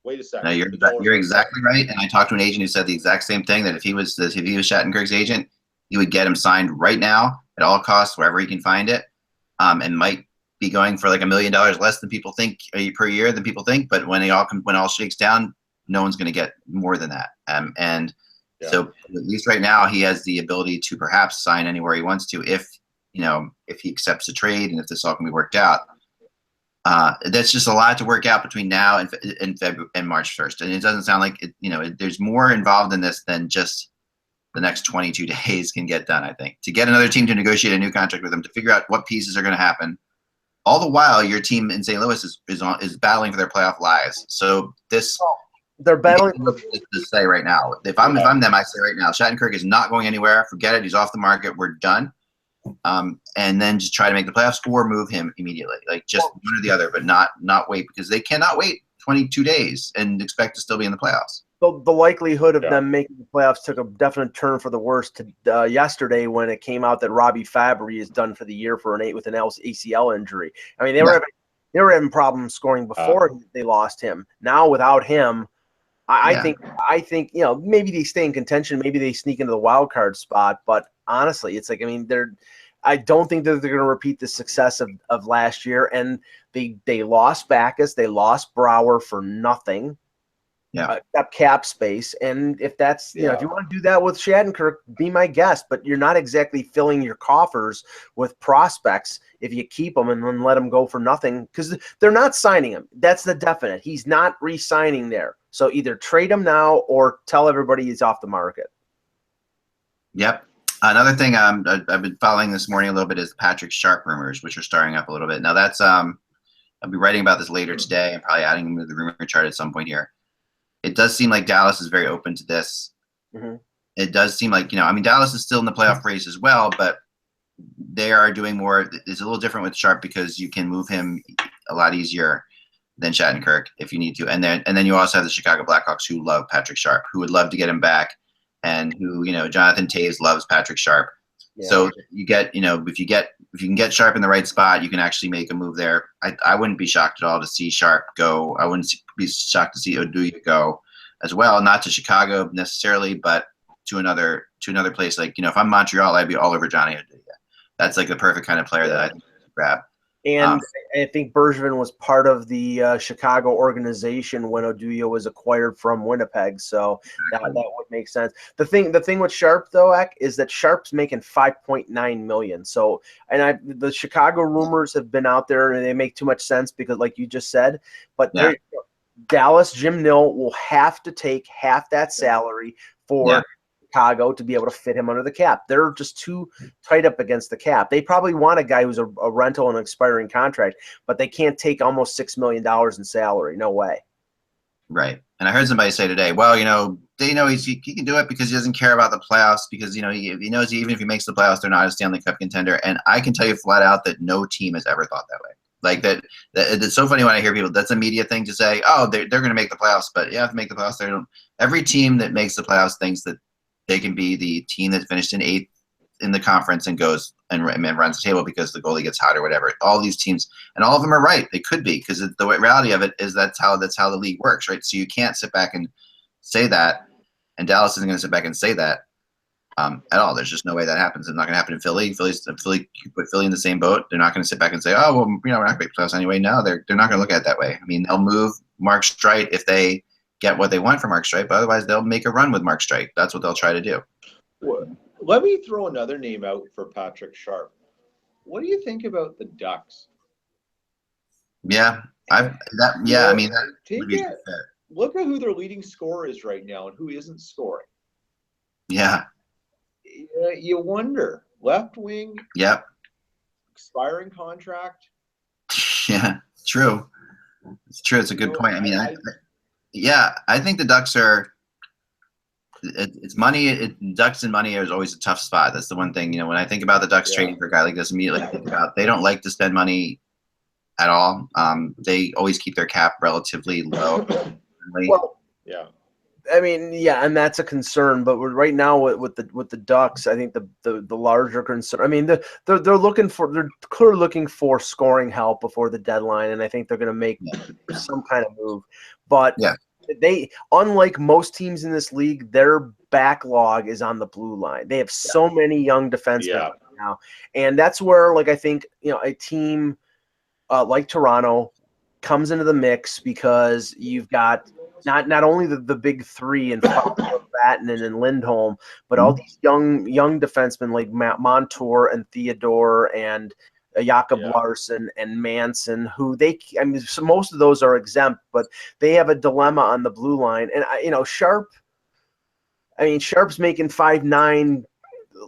wait a second. No, you're exactly right. And I talked to an agent who said the exact same thing, that if he was Shattenkirk's agent, he would get him signed right now at all costs wherever he can find it, and might be going for like $1 million less than people think per year than people think. But when all shakes down, no one's going to get more than that. So at least right now, he has the ability to perhaps sign anywhere he wants to if he accepts a trade and if this all can be worked out. That's just a lot to work out between now and March 1st. And it doesn't sound like there's more involved in this than just the next 22 days can get done, I think. To get another team to negotiate a new contract with them, to figure out what pieces are going to happen. All the while, your team in St. Louis is battling for their playoff lives. So this they're battling to say right now. If I'm them, I say right now, Shattenkirk is not going anywhere. Forget it. He's off the market. We're done. And then just try to make the playoffs or move him immediately. Like just one or the other, but not wait, because they cannot wait 22 days and expect to still be in the playoffs. The likelihood of them making the playoffs took a definite turn for the worse yesterday when it came out that Robbie Fabry is done for the year with an ACL injury. I mean, they were having problems scoring before they lost him. Now without him, I think maybe they stay in contention, maybe they sneak into the wild card spot. But honestly, it's like, I mean, I don't think that they're going to repeat the success of last year. And they lost Backus, they lost Brouwer for nothing. Except cap space. And if that's, if you want to do that with Shattenkirk, be my guest, but you're not exactly filling your coffers with prospects if you keep them and then let them go for nothing, because they're not signing him. That's the definite. He's not re-signing there. So either trade him now or tell everybody he's off the market. Yep. Another thing I've been following this morning a little bit is Patrick Sharp rumors, which are starting up a little bit. Now that's I'll be writing about this later today and probably adding them to the rumor chart at some point here. It does seem like Dallas is very open to this. Mm-hmm. It does seem like, Dallas is still in the playoff race as well, but they are doing more. It's a little different with Sharp because you can move him a lot easier than Shattenkirk if you need to. And then you also have the Chicago Blackhawks who love Patrick Sharp, who would love to get him back, and who, Jonathan Toews loves Patrick Sharp. Yeah. So you get, if you can get Sharp in the right spot, you can actually make a move there. I wouldn't be shocked at all to see Sharp go. I wouldn't be shocked to see Oduya go as well, not to Chicago necessarily, but to another place. Like, if I'm Montreal, I'd be all over Johnny Oduya. That's like the perfect kind of player that I think to grab. And I think Bergevin was part of the Chicago organization when Oduya was acquired from Winnipeg, so that would make sense. The thing with Sharp though, Eck, is that Sharp's making $5.9 million. So, the Chicago rumors have been out there, and they make too much sense because, like you just said, but Dallas, Jim Nill will have to take half that salary for Chicago to be able to fit him under the cap. They're just too tight up against the cap. They probably want a guy who's a rental and an expiring contract, but they can't take almost $6 million in salary. No way. Right. And I heard somebody say today, well, they know he can do it because he doesn't care about the playoffs, because, he knows even if he makes the playoffs, they're not a Stanley Cup contender. And I can tell you flat out that no team has ever thought that way. Like that it's so funny when I hear people, that's a media thing to say, oh, they're going to make the playoffs, but you have to make the playoffs. Every team that makes the playoffs thinks that they can be the team that finished in 8th in the conference and goes and runs the table because the goalie gets hot or whatever. All these teams, and all of them are right. They could be, because the reality of it is that's how the league works, right? So you can't sit back and say that, and Dallas isn't going to sit back and say that at all. There's just no way that happens. It's not going to happen in Philly. Philly put Philly in the same boat. They're not going to sit back and say, oh, well, we're not going to make playoffs anyway. No, they're not going to look at it that way. I mean, they'll move Mark Streit if they get what they want from Mark Streit, but otherwise they'll make a run with Mark Streit. That's what they'll try to do. Let me throw another name out for Patrick Sharp. What do you think about the Ducks? Yeah, look at who their leading scorer is right now and who isn't scoring. Yeah. You wonder. Left wing. Yep. Expiring contract. Yeah, true. It's true. It's a good point. I mean, I think the Ducks are. It's money. Ducks and money is always a tough spot. That's the one thing. When I think about the Ducks trading for a guy like this, immediately think about they don't like to spend money at all. They always keep their cap relatively low. Well, yeah. I mean, yeah, and that's a concern. But right now with the Ducks, I think the larger concern. I mean, they're clearly looking for scoring help before the deadline, and I think they're going to make some kind of move. But they, unlike most teams in this league, their backlog is on the blue line. They have so many young defensemen right now, and that's where, like, I think a team like Toronto comes into the mix, because you've got not only the big three and Vatanen and Lindholm, but all these young defensemen like Montour and Theodore and Jakob Larson and Manson, who so most of those are exempt, but they have a dilemma on the blue line. And Sharp's making 5.9,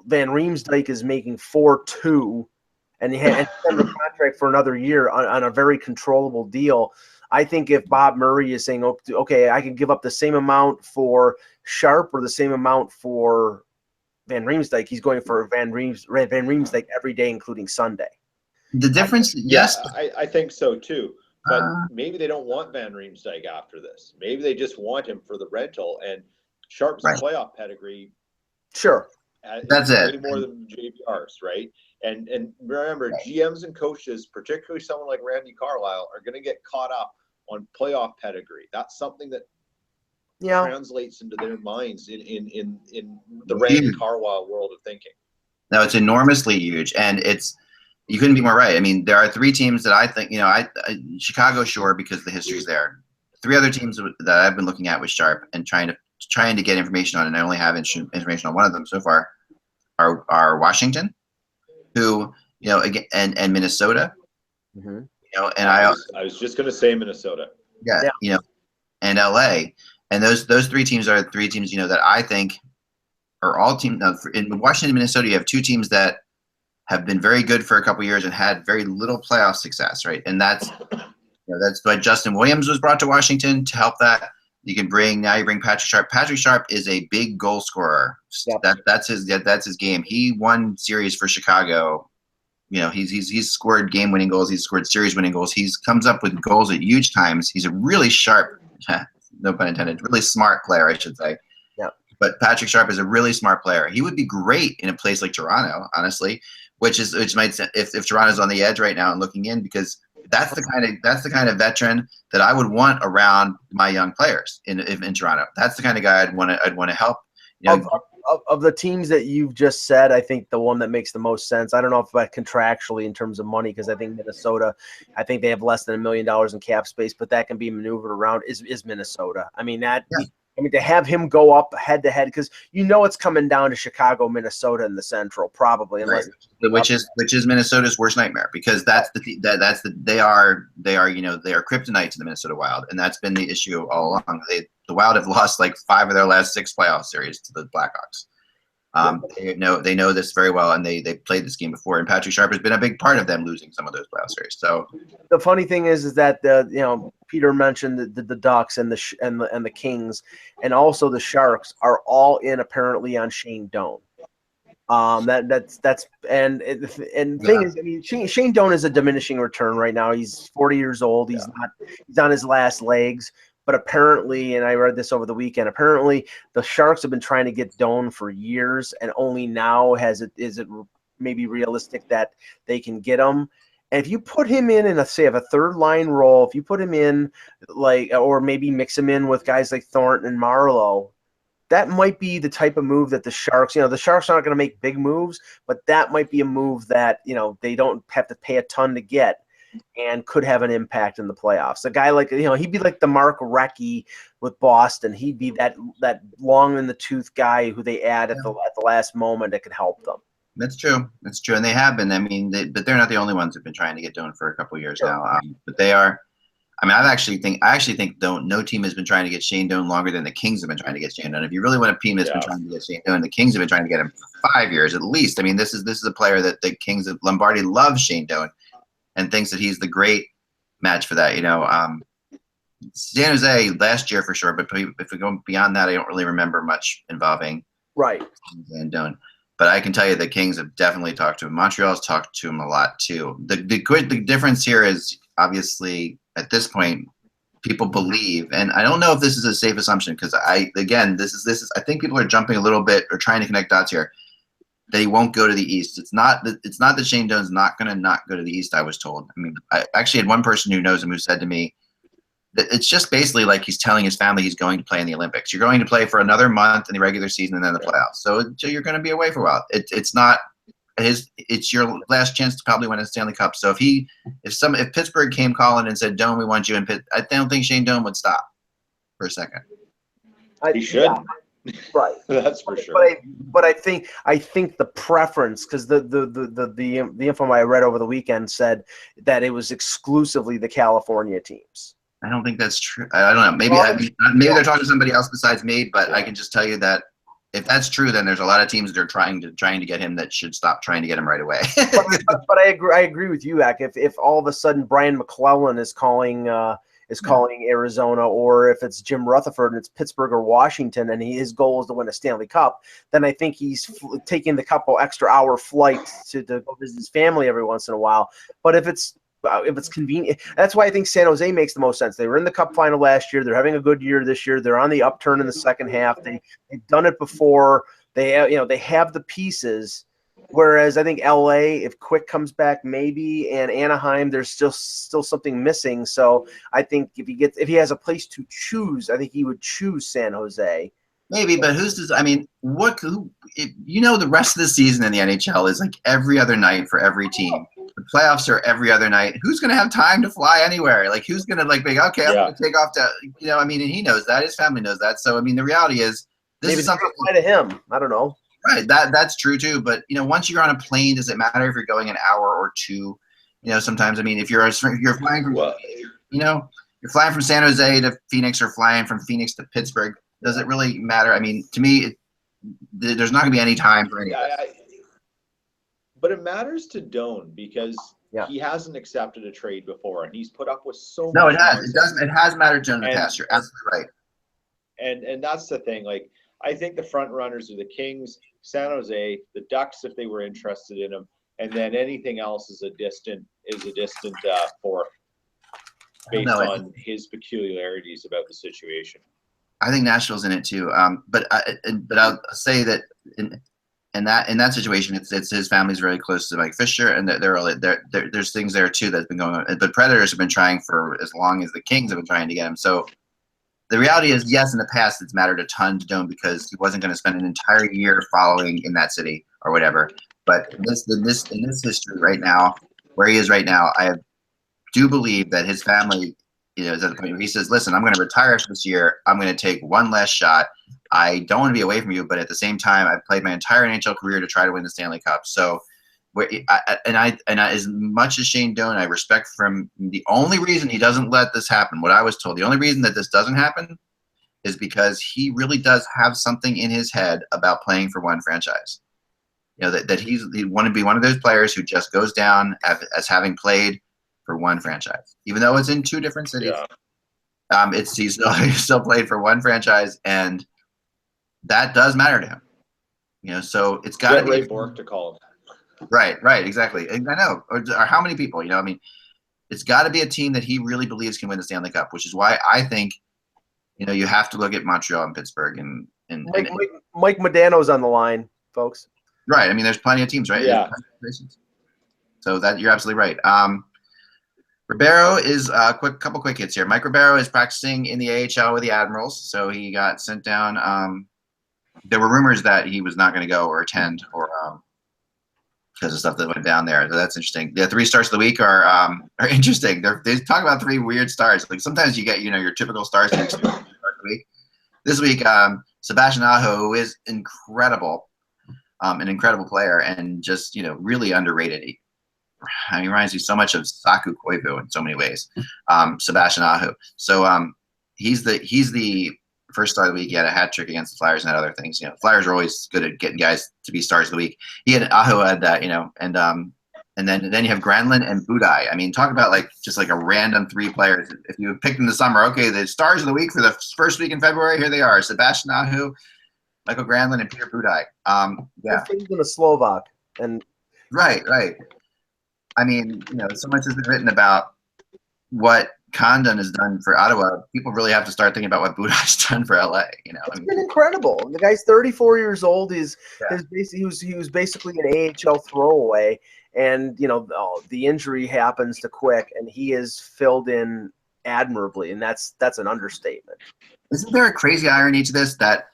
Van Riemsdyk is making 4.2, and he had a contract for another year on a very controllable deal. I think if Bob Murray is saying, okay, I can give up the same amount for Sharp or the same amount for Van Riemsdyk, he's going for Van Riemsdyk every day, including Sunday. The difference, yes. I think so too. But maybe they don't want Van Riemsdyk after this. Maybe they just want him for the rental. And Sharp's playoff pedigree, sure, that's way more than JVR's, right? And remember, GMs and coaches, particularly someone like Randy Carlyle, are going to get caught up on playoff pedigree. That's something that translates into their minds in the Randy Carlyle world of thinking. No, it's enormously huge, and you couldn't be more right. I mean, there are 3 teams that I think, Chicago, sure, because the history's there. 3 other teams that I've been looking at with Sharp and trying to get information on, and I only have information on one of them so far, are Washington, who, again, and Minnesota, and I was just going to say Minnesota. Yeah, and LA, and those 3 teams are 3 teams, that I think are all teams. Now, in Washington and Minnesota, you have 2 teams that have been very good for a couple of years and had very little playoff success, right? And that's why Justin Williams was brought to Washington to help that. You bring Patrick Sharp. Patrick Sharp is a big goal scorer. Yep. That's his game. He won series for Chicago. He's scored game-winning goals. He's scored series-winning goals. He comes up with goals at huge times. He's a really sharp, no pun intended, really smart player, I should say. Yeah. But Patrick Sharp is a really smart player. He would be great in a place like Toronto, honestly. Which might, if Toronto's on the edge right now and looking in, because that's the kind of veteran that I would want around my young players in Toronto. That's the kind of guy I'd want to help. Of the teams that you've just said, I think the one that makes the most sense. I don't know if contractually in terms of money, because I think Minnesota, I think they have less than $1 million in cap space, but that can be maneuvered around. Is Minnesota? I mean that. Yeah. To have him go up head to head, because it's coming down to Chicago, Minnesota in the Central, probably, unless which is Minnesota's worst nightmare, because they are kryptonite to the Minnesota Wild, and that's been the issue all along. The Wild have lost like 5 of their last 6 playoff series to the Blackhawks. They know this very well, and they played this game before. And Patrick Sharp has been a big part of them losing some of those playoff series. So the funny thing is that Peter mentioned the Ducks and the Kings, and also the Sharks are all in apparently on Shane Doan. Thing is, I mean, Shane Doan is a diminishing return right now. He's 40 years old. He's on his last legs. But apparently, and I read this over the weekend, apparently the Sharks have been trying to get Doan for years, and only now is it maybe realistic that they can get him. And if you put him in a third line role, if you put him in or maybe mix him in with guys like Thornton and Marleau, that might be the type of move that the Sharks, the Sharks aren't going to make big moves, but that might be a move that, they don't have to pay a ton to get, and could have an impact in the playoffs. A guy like, he'd be like the Mark Recchi with Boston. He'd be that long in the tooth guy who they add at the last moment that could help them. That's true. And they have been. I mean, but they're not the only ones who've been trying to get Doan for a couple of years now. But they are. I mean, I actually think no team has been trying to get Shane Doan longer than the Kings have been trying to get Shane Doan. If you really want a team that's been trying to get Shane Doan, the Kings have been trying to get him for 5 years at least. I mean, this is a player that the Kings of Lombardi loves, Shane Doan, and thinks that he's the great match for that. San Jose last year for sure, but if we go beyond that, I don't really remember much involving and Doan. But I can tell you the Kings have definitely talked to him. Montreal has talked to him a lot too. The difference here is obviously at this point people believe, and I don't know if this is a safe assumption, because I think people are jumping a little bit or trying to connect dots here. They won't go to the East. It's not that Shane Doan's not going to not go to the East, I was told. I mean, I actually had one person who knows him who said to me that it's just basically like he's telling his family he's going to play in the Olympics. You're going to play for another month in the regular season and then the playoffs. So you're going to be away for a while. It's your last chance to probably win a Stanley Cup. So if Pittsburgh came calling and said, Doan, we want you in Pitt, I don't think Shane Doan would stop for a second. He should. Yeah. Right. That's for sure. But I think the preference, because the info I read over the weekend said that it was exclusively the California teams. I don't think that's true. I don't know. Maybe they're talking to somebody else besides me, but I can just tell you that if that's true, then there's a lot of teams that are trying to get him that should stop trying to get him right away. but I agree with you, Ak. If all of a sudden Brian McClellan is calling is calling Arizona, or if it's Jim Rutherford and it's Pittsburgh or Washington, and his goal is to win a Stanley Cup, then I think he's taking the couple extra hour flight to go visit his family every once in a while. But if it's convenient, that's why I think San Jose makes the most sense. They were in the Cup final last year. They're having a good year this year. They're on the upturn in the second half. They've done it before. They have the pieces. Whereas I think LA, if Quick comes back, maybe, and Anaheim, there's still something missing. So I think if he has a place to choose, I think he would choose San Jose. Maybe, but the rest of the season in the NHL is like every other night for every team. The playoffs are every other night. Who's going to have time to fly anywhere? Like, who's going to I'm going to take off to, and he knows that. His family knows that. So, the reality is this is something to him. I don't know. Right. That's true too. But, once you're on a plane, does it matter if you're going an hour or two? Sometimes, if you're flying from, you're flying from San Jose to Phoenix or flying from Phoenix to Pittsburgh, does it really matter? To me, there's not going to be any time for any of this. But it matters to Doan because he hasn't accepted a trade before, and he's put up with so much. No, it has. It has mattered to him in the past. You're absolutely right. And that's the thing. Like, I think the front runners are the Kings, San Jose, the Ducks if they were interested in him, and then anything else is a distant fourth, based on his peculiarities about the situation. I think Nashville's in it too. But I'll say that in that situation, it's his family's very close to Mike Fisher, and there's things there too that's been going on. The Predators have been trying for as long as the Kings have been trying to get him. So the reality is, yes, in the past it's mattered a ton to Doan because he wasn't going to spend an entire year following in that city or whatever. But in this history right now, where he is right now, I do believe that his family is at the point where he says, listen, I'm going to retire this year. I'm going to take one last shot. I don't want to be away from you, but at the same time, I've played my entire NHL career to try to win the Stanley Cup. So, as much as Shane Doan, I respect from the only reason he doesn't let this happen, what I was told, the only reason that this doesn't happen is because he really does have something in his head about playing for one franchise. That he want to be one of those players who just goes down as having played for one franchise, even though it's in two different cities. Yeah. He's still played for one franchise, and that does matter to him. So it's got to be Ray Bork to call him. Right, exactly. And I know, or how many people? It's got to be a team that he really believes can win the Stanley Cup, which is why I think, you have to look at Montreal and Pittsburgh and Mike Modano's on the line, folks. Right. There's plenty of teams, right? Yeah. So that you're absolutely right. Ribeiro is couple quick hits here. Mike Ribeiro is practicing in the AHL with the Admirals, so he got sent down. There were rumors that he was not going to go or attend, or because of stuff that went down there. So that's interesting. The 3 starts of the week are interesting. They talk about 3 weird stars. Like sometimes you get your typical stars of the week. This week, Sebastian Aho, who is incredible, an incredible player, and just really underrated. He reminds me so much of Saku Koivu in so many ways. Sebastian Aho. So he's the first star of the week. He had a hat trick against the Flyers and other things. Flyers are always good at getting guys to be stars of the week. Aho had that, and then you have Granlund and Budai. Talk about just a random 3 players. If you picked in the summer, okay, the stars of the week for the first week in February, here they are: Sebastian Aho, Michael Granlund, and Peter Budaj. Yeah, he's been a Slovak, and right. So much has been written about what Condon has done for Ottawa. People really have to start thinking about what Budaj's done for LA. It's been incredible. The guy's 34 years old. He was basically an AHL throwaway, and the injury happens to Quick, and he is filled in admirably, and that's an understatement. Isn't there a crazy irony to this that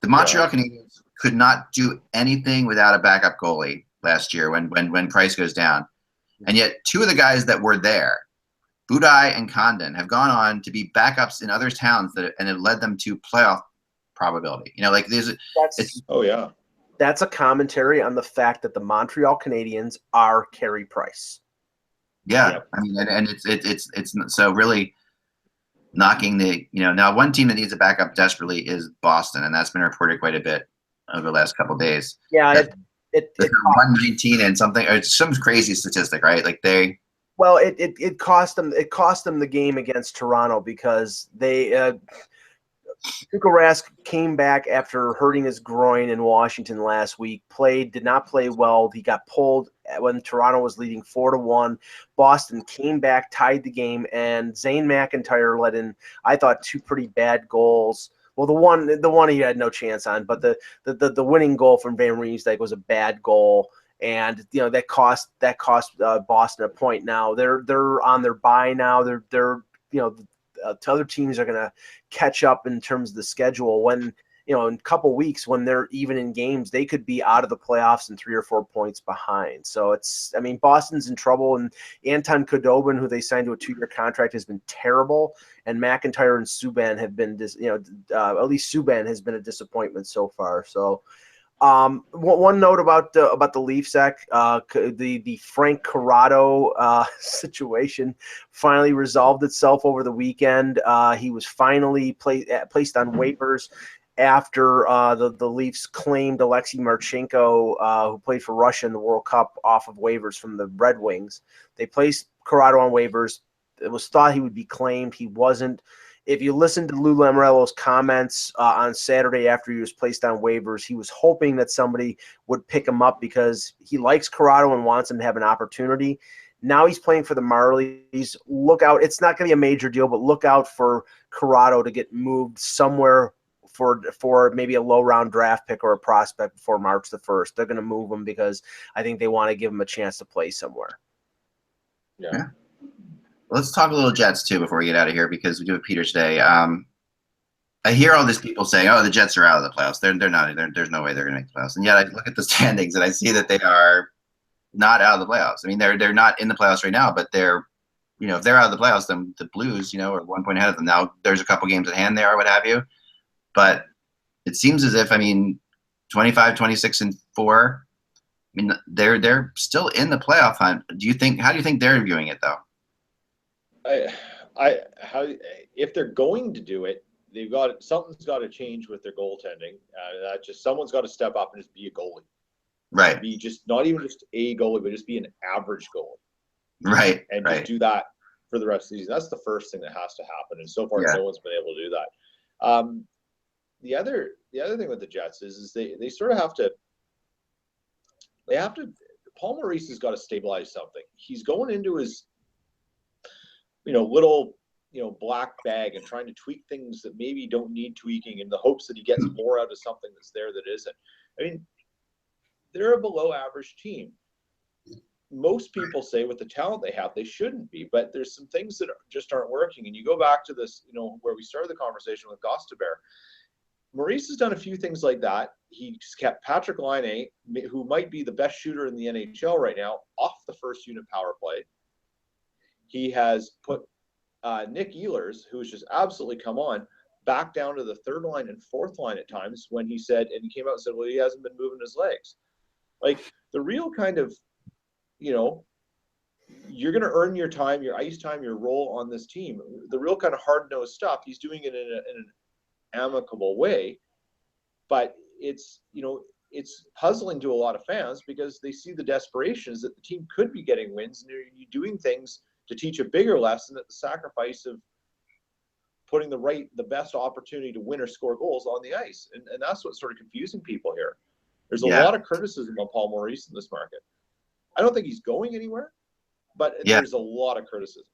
the Montreal Canadiens could not do anything without a backup goalie last year when Price goes down, and yet 2 of the guys that were there, Budaj and Condon, have gone on to be backups in other towns and it led them to playoff probability. That's a commentary on the fact that the Montreal Canadiens are Carey Price. Yeah, yep. And it's so really knocking the now one team that needs a backup desperately is Boston, and that's been reported quite a bit over the last couple of days. Yeah, it 119 and something. It's some crazy statistic, right? Like they Well, it cost them the game against Toronto because they Tuukka Rask came back after hurting his groin in Washington last week. Did not play well. He got pulled when Toronto was leading 4-1. Boston came back, tied the game, and Zane McIntyre let in, I thought, 2 pretty bad goals. Well, the one he had no chance on, but the winning goal from Van Riemsdyk was a bad goal. And that cost Boston a point. Now they're on their bye now. They're other teams are going to catch up in terms of the schedule. When in a couple weeks, when they're even in games, they could be out of the playoffs and 3 or 4 points behind. So Boston's in trouble, and Anton Khudobin, who they signed to a 2-year contract, has been terrible. And McIntyre and Subban have been at least Subban has been a disappointment so far. So. One note about the Leafs, Zach, the Frank Corrado situation finally resolved itself over the weekend. He was finally placed on waivers after the Leafs claimed Alexei Marchenko, who played for Russia in the World Cup, off of waivers from the Red Wings. They placed Corrado on waivers. It was thought he would be claimed. He wasn't. If you listen to Lou Lamoriello's comments on Saturday after he was placed on waivers, he was hoping that somebody would pick him up because he likes Corrado and wants him to have an opportunity. Now he's playing for the Marlies. Look out. It's not going to be a major deal, but look out for Corrado to get moved somewhere for maybe a low-round draft pick or a prospect before March the 1st. They're going to move him because I think they want to give him a chance to play somewhere. Yeah. Let's talk a little Jets too before we get out of here, because we do have Peter today. I hear all these people saying, "Oh, the Jets are out of the playoffs. They're not. There's no way they're going to make the playoffs." And yet, I look at the standings and I see that they are not out of the playoffs. I mean, they're not in the playoffs right now, but they're, if they're out of the playoffs, then the Blues, are 1 point ahead of them. Now there's a couple games at hand there, or what have you, but it seems as if 25, 26, and 4. I mean, they're still in the playoff hunt. How do you think they're viewing it though? If they're going to do it, something's got to change with their goaltending. Someone's got to step up and just be a goalie. Right. Be just not even just a goalie, but just be an average goalie. Right. And just do that for the rest of the season. That's the first thing that has to happen. And so far, no one's been able to do that. The other thing with the Jets is they sort of have to. Paul Maurice has got to stabilize something. He's going into his little black bag and trying to tweak things that maybe don't need tweaking in the hopes that he gets more out of something that's there that isn't. I mean, they're a below average team. Most people say with the talent they have, they shouldn't be, but there's some things that just aren't working. And you go back to this, where we started the conversation with Gostabert. Maurice has done a few things like that. He's kept Patrick Laine, who might be the best shooter in the NHL right now, off the first unit power play. He has put Nick Ehlers, who's just absolutely come on, back down to the third line and fourth line at times when he came out and said, well, he hasn't been moving his legs. Like the real kind of, you're going to earn your time, your ice time, your role on this team. The real kind of hard-nosed stuff, he's doing it in an amicable way. But it's puzzling to a lot of fans because they see the desperations that the team could be getting wins and you're doing things to teach a bigger lesson at the sacrifice of putting the best opportunity to win or score goals on the ice. And that's what's sort of confusing people here. There's a lot of criticism on Paul Maurice in this market. I don't think he's going anywhere, but there's a lot of criticism.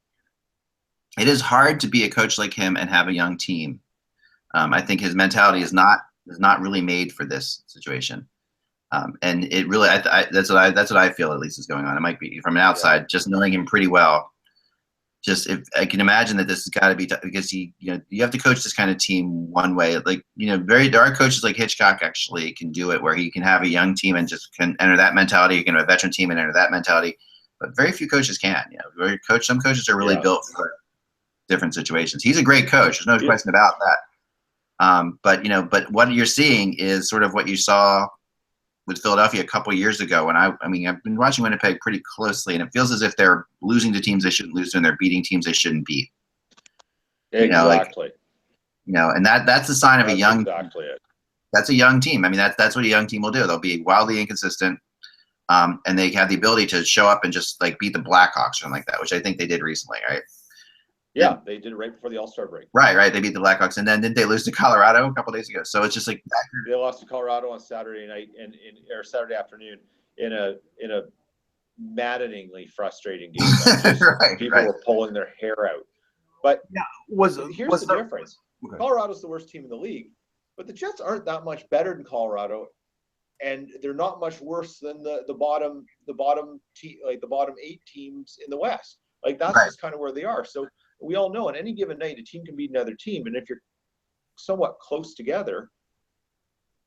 It is hard to be a coach like him and have a young team. I think his mentality is not really made for this situation. And it really, that's what I feel at least is going on. It might be from an outside, just knowing him pretty well. Just if I can imagine that this has got to be because you have to coach this kind of team one way. Like there are coaches like Hitchcock actually can do it where he can have a young team and just can enter that mentality. You can have a veteran team and enter that mentality, but very few coaches can. Some coaches are really built for different situations. He's a great coach. There's no question about that. But what you're seeing is sort of what you saw with Philadelphia a couple of years ago when I've been watching Winnipeg pretty closely, and it feels as if they're losing to teams they shouldn't lose to and they're beating teams they shouldn't beat. Exactly. And that's a sign of a young exactly it. That's a young team. I mean, that's what a young team will do. They'll be wildly inconsistent. and they have the ability to show up and just like beat the Blackhawks or something like that, which I think they did recently, right? Yeah, they did it right before the All-Star break. Right. They beat the Blackhawks, and then didn't they lose to Colorado a couple days ago? So it's just like they lost to Colorado on Saturday night or Saturday afternoon in a maddeningly frustrating game. People were pulling their hair out. But here's the difference. Okay. Colorado's the worst team in the league, but the Jets aren't that much better than Colorado, and they're not much worse than the bottom 8 teams in the West. Like that's just kind of where they are. So we all know on any given night a team can beat another team, and if you're somewhat close together,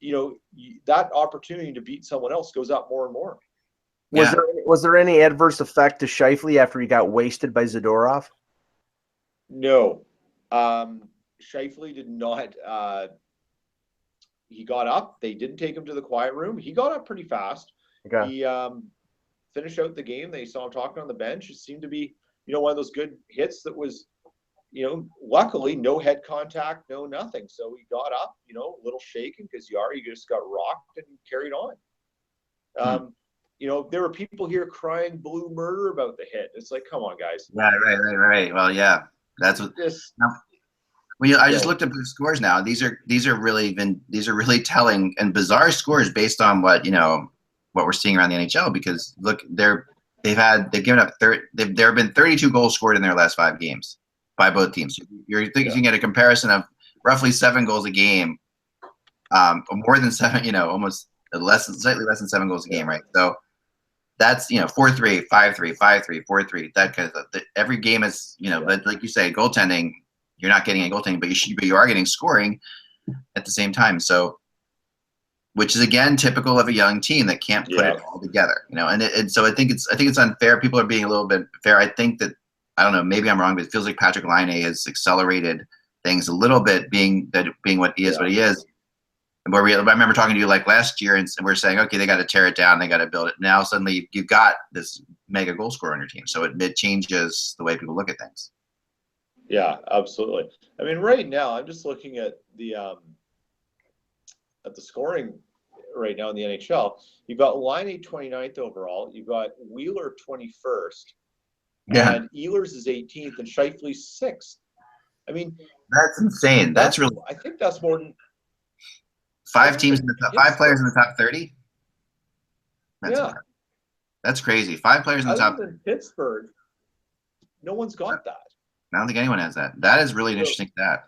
that opportunity to beat someone else goes up more and more. Was there any adverse effect to Scheifele after he got wasted by Zadorov? No. Scheifele did not. He got up. They didn't take him to the quiet room. He got up pretty fast. Okay. He finished out the game. They saw him talking on the bench. It seemed to be, one of those good hits that was, luckily no head contact, no nothing. So he got up, a little shaken because Yari just got rocked and carried on. There were people here crying blue murder about the hit. It's like, come on, guys. Yeah, right. Well, yeah, that's what this. I just looked up the scores now. These are really telling and bizarre scores based on what we're seeing around the NHL. Because look, there have been 32 goals scored in their last 5 games by both teams. You're thinking at a comparison of roughly 7 goals a game, more than 7. Almost slightly less than 7 goals a game, right? So that's 4-3, 5-3, 5-3, 4-3. That kind of stuff. Every game is like you say, goaltending. You're not getting any goaltending, but you are getting scoring at the same time. So, which is again typical of a young team that can't put it all together, And so I think it's unfair. People are being a little bit fair. I think that I don't know. Maybe I'm wrong, but it feels like Patrick Laine has accelerated things a little bit, being what he is, what he is. And I remember talking to you like last year, and we're saying, okay, they got to tear it down, they got to build it. Now suddenly you've got this mega goal scorer on your team, so it changes the way people look at things. Yeah, absolutely. I mean, right now I'm just looking at the scoring right now in the NHL. You've got Laine 29th overall. You've got Wheeler 21st. Yeah. And Ehlers is 18th, and Scheifele's 6th. I mean, that's insane. That's really. I think that's more than 5 teams in the top, 5 players in the top 30. That's crazy. 5 players in the top. Other than Pittsburgh, no one's got that. I don't think anyone has that. That is really an interesting stat.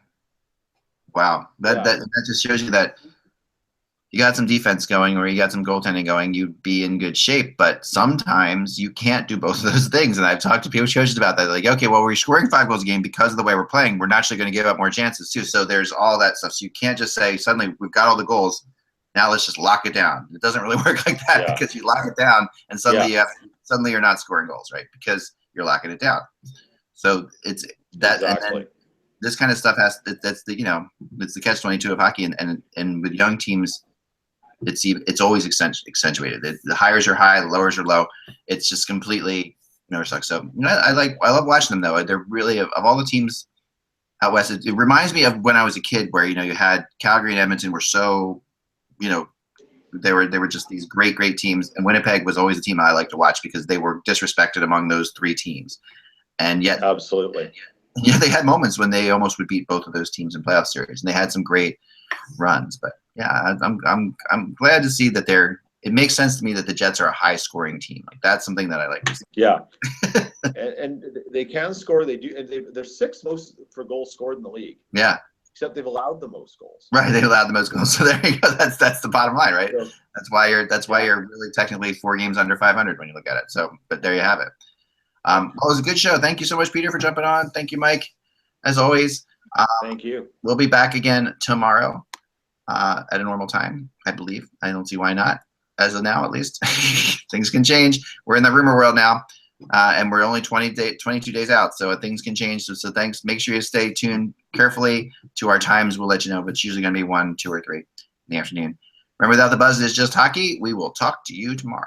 Wow. That just shows you that you got some defense going or you got some goaltending going, you'd be in good shape. But sometimes you can't do both of those things. And I've talked to people, coaches about that. They're like, okay, well, we're scoring 5 goals a game because of the way we're playing. We're naturally going to give up more chances too. So there's all that stuff. So you can't just say suddenly we've got all the goals. Now let's just lock it down. It doesn't really work like that because you lock it down and suddenly you're not scoring goals, right? Because you're locking it down. So it's that, exactly. And then this kind of stuff it's the catch-22 of hockey, and with young teams, it's always accentuated. The highs are high, the lowers are low. It's just completely sucks. So I love watching them though. They're really of all the teams out west. It reminds me of when I was a kid, where you had Calgary and Edmonton were so they were just these great teams, and Winnipeg was always a team I liked to watch because they were disrespected among those 3 teams. And yet, absolutely, they had moments when they almost would beat both of those teams in playoff series, and they had some great runs. But I'm glad to see that it makes sense to me that the Jets are a high-scoring team. Like that's something that I like to see. Yeah, and they can score. They do. And they're 6th most for goals scored in the league. Yeah, except they've allowed the most goals. Right, they allowed the most goals. So there you go. That's the bottom line, right? So, that's why you're really technically 4 games under 500 when you look at it. So, but there you have it. Well, it was a good show. Thank you so much, Peter, for jumping on. Thank you, Mike, as always. Thank you. We'll be back again tomorrow at a normal time, I believe. I don't see why not, as of now at least. Things can change. We're in the rumor world now, and we're only 22 days out, so things can change. So thanks. Make sure you stay tuned carefully to our times. We'll let you know, but it's usually going to be 1, 2, or 3 in the afternoon. Remember that the buzz is just hockey. We will talk to you tomorrow.